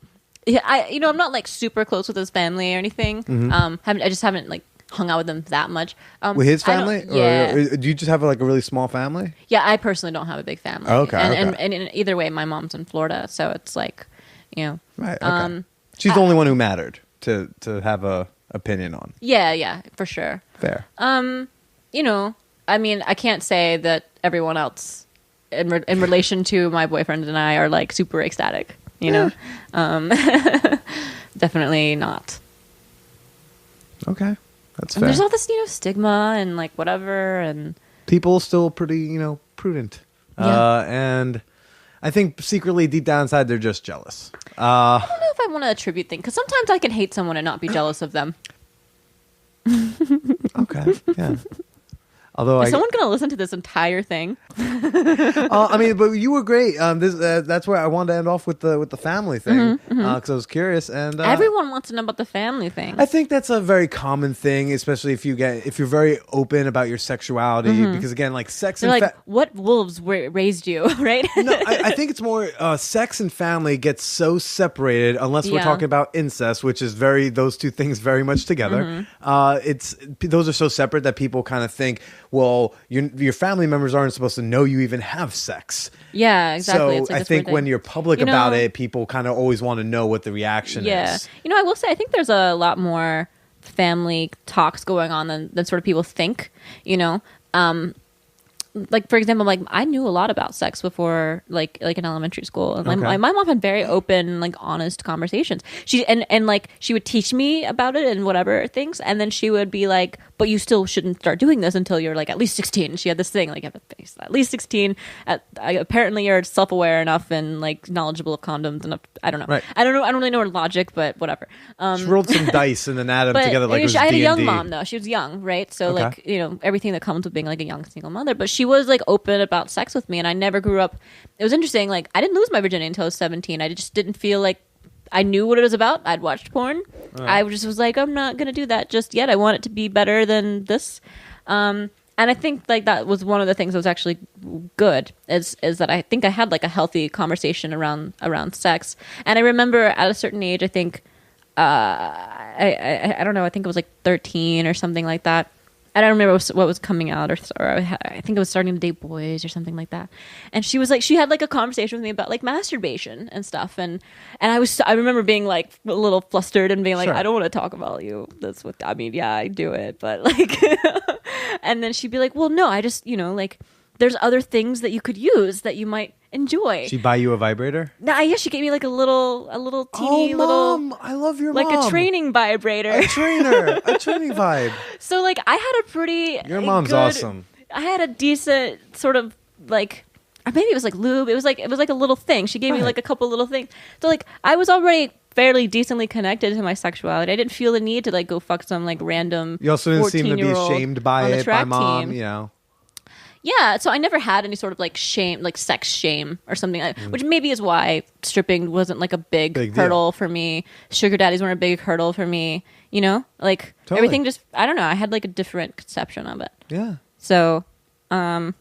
not like super close with his family or anything. I just haven't like hung out with them that much. With his family? Yeah. Or do you just have like a really small family? Yeah, I personally don't have a big family. Oh, okay. And in either way, my mom's in Florida, so it's like, Right. Okay. She's the only one who mattered to have a opinion on. Yeah, for sure. Fair. I mean, I can't say that everyone else in relation to my boyfriend and I are like super ecstatic. Definitely not. Okay. That's fair. And there's all this, stigma and like whatever, and people still pretty, prudent. Yeah. And I think secretly deep down inside they're just jealous. I don't know if I want to attribute things, because sometimes I can hate someone and not be jealous of them. Okay. Yeah. Although is someone going to listen to this entire thing? I mean, but you were great. That's where I wanted to end off with the family thing, because I was curious, and everyone wants to know about the family thing. I think that's a very common thing, especially if you're very open about your sexuality, because again, like sex. They're like, what wolves raised you, right? No, I think it's more sex and family gets so separated unless we're talking about incest, which is those two things very much together. Those are so separate that people kind of think, well, your family members aren't supposed to know you even have sex. Yeah, exactly. So I think when you're public about it, people kind of always want to know what the reaction is. I will say, I think there's a lot more family talks going on than sort of people think, like, for example, like I knew a lot about sex before, like in elementary school, and my mom had very open, like honest conversations. She and like she would teach me about it and whatever things, and then she would be like, "But you still shouldn't start doing this until you're like at least 16." She had this thing like, at least 16. Apparently, you're self-aware enough and like knowledgeable of condoms enough. I don't know. Right. I don't know. I don't really know her logic, but whatever. She rolled some dice and then added them together like it was I had D&D. a young mom though. She was young, right? So like everything that comes with being like a young single mother, but she was like open about sex with me, and I never grew up. It was interesting. Like I didn't lose my virginity until I was 17. I just didn't feel like I knew what it was about. I'd watched porn. I just was like, I'm not gonna do that just yet. I want it to be better than this. And I think like that was one of the things that was actually good is that I think I had like a healthy conversation around sex. And I remember at a certain age, I think I don't know. I think it was like 13 or something like that. I don't remember what was coming out, or I think it was starting to date boys or something like that. And she was like, she had like a conversation with me about like masturbation and stuff. And I remember being like a little flustered and being like, Sure. I don't want to talk about you. That's what, I mean, yeah, I do it, but like, and then she'd be like, well, no, I just, like there's other things that you could use that you might enjoy. She buy you a vibrator? Nah, yeah, she gave me like a little teeny little. Mom, I love your like mom. a training vibrator. A training vibe. So like I had a pretty Your mom's awesome. I had a decent sort of like, or maybe it was like lube. It was like a little thing. She gave me like a couple little things. So like I was already fairly decently connected to my sexuality. I didn't feel the need to like go fuck some like random. You also didn't seem to be 14-year-old shamed by on the it by track mom, team. Yeah, so I never had any sort of like shame, like sex shame or something, which maybe is why stripping wasn't like a big hurdle for me. Sugar daddies weren't a big hurdle for me, like everything just, I don't know. I had like a different conception of it. Yeah. So, I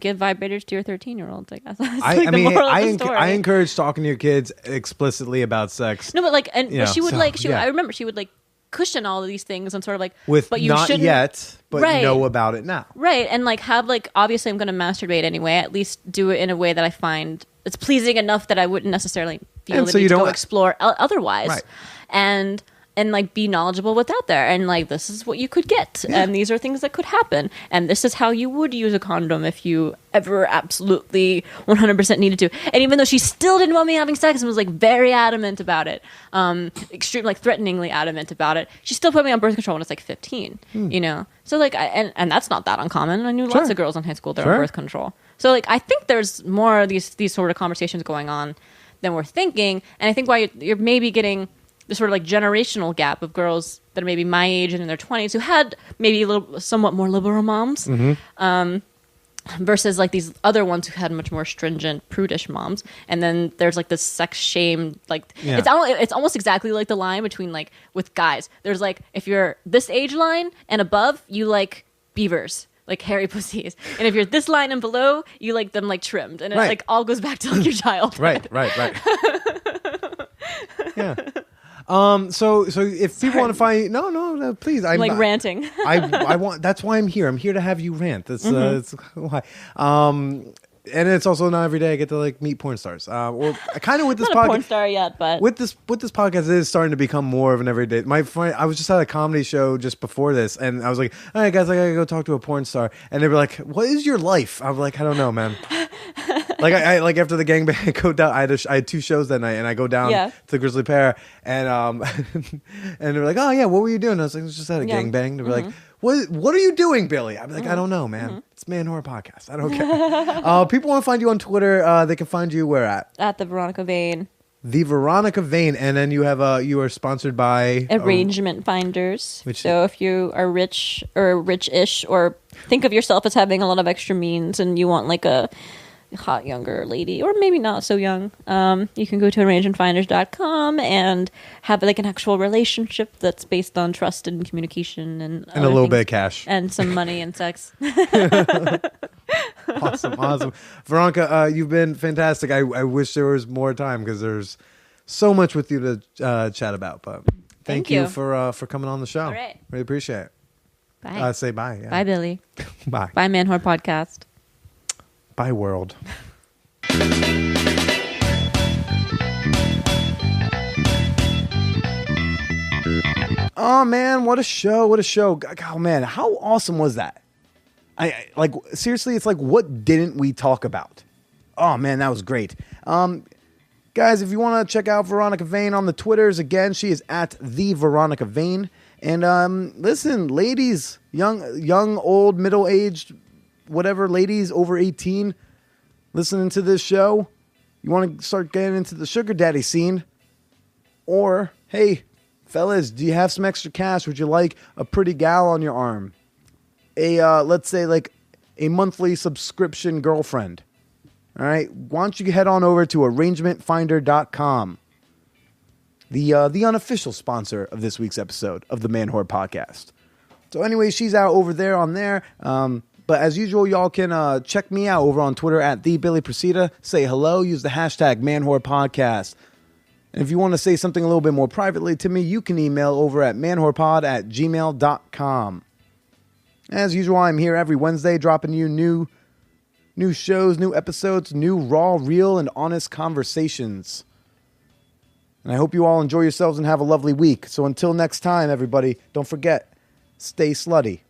give vibrators to your 13-year-olds. I guess. I encourage talking to your kids explicitly about sex. No, but like, but she would I remember she would like cushion all of these things and sort of like, but you not yet, but right. know about it now. Right. And like have like, obviously I'm going to masturbate anyway, at least do it in a way that I find it's pleasing enough that I wouldn't necessarily feel the need to go explore otherwise. Right. And like be knowledgeable what's out there, and like this is what you could get, and these are things that could happen, and this is how you would use a condom if you ever absolutely 100% needed to. And even though she still didn't want me having sex and was like very adamant about it, extreme, like threateningly adamant about it, she still put me on birth control when I was like 15. So like and that's not that uncommon. I knew lots of girls in high school that were on birth control. So like I think there's more of these sort of conversations going on than we're thinking, and I think why you're maybe getting the sort of like generational gap of girls that are maybe my age and in their 20s who had maybe somewhat more liberal moms, versus like these other ones who had much more stringent, prudish moms. And then there's like this sex shame, like it's almost exactly like the line between like with guys. There's like, if you're this age line and above, you like beavers, like hairy pussies, and if you're this line and below, you like them like trimmed, and it like all goes back to like your childhood. Right. Yeah. So if people want to find no, please. I'm like ranting. I want. That's why I'm here. I'm here to have you rant. That's why. And it's also not every day I get to like meet porn stars. Or kind of with this podcast. Not a porn star yet, but with this podcast, it is starting to become more of an everyday. My friend, I was just at a comedy show just before this, and I was like, "All right, guys, I gotta go talk to a porn star." And they were like, "What is your life?" I was like, "I don't know, man." Like I like after the gangbang, I go down. I had 2 shows that night, and I go down to the Grizzly Pear, and and they were like, "Oh yeah, what were you doing?" I was like, "I was just at a gangbang." They were like, "What are you doing, Billy?" I'm like, "I don't know, man. It's Man Horror Podcast. I don't care." People want to find you on Twitter. They can find you where at the Veronica Vane. The Veronica Vane, and then you have you are sponsored by Arrangement Finders. So if you are rich or rich-ish, or think of yourself as having a lot of extra means, and you want like a hot younger lady, or maybe not so young, you can go to arrangementfinders.com and have like an actual relationship that's based on trust and communication and a little bit of cash and some money and sex. Awesome. Veronica, you've been fantastic. I wish there was more time because there's so much with you to chat about, but thank you for coming on the show. All right. Really appreciate it. Bye. Say bye. Yeah. Bye, Billy. Bye. Bye, Man Whore Podcast. Bye, world. Oh man, what a show. Oh man, how awesome was that? I like, seriously, it's like, what didn't we talk about? Oh man, that was great. Guys, if you want to check out Veronica Vane on the Twitters, again, she is at the Veronica Vane. And listen, ladies, young, old, middle-aged, whatever, ladies over 18 listening to this show, you want to start getting into the sugar daddy scene, or hey, fellas, do you have some extra cash? Would you like a pretty gal on your arm? Let's say like a monthly subscription girlfriend. All right, why don't you head on over to arrangementfinder.com, the unofficial sponsor of this week's episode of the Man Whore Podcast. So anyway, she's out over there on there. But as usual, y'all can check me out over on Twitter at TheBillyPresida. Say hello. Use the hashtag ManWhorePodcast. And if you want to say something a little bit more privately to me, you can email over at manwhorepod@gmail.com. As usual, I'm here every Wednesday dropping you new shows, new episodes, new raw, real, and honest conversations. And I hope you all enjoy yourselves and have a lovely week. So until next time, everybody, don't forget, stay slutty.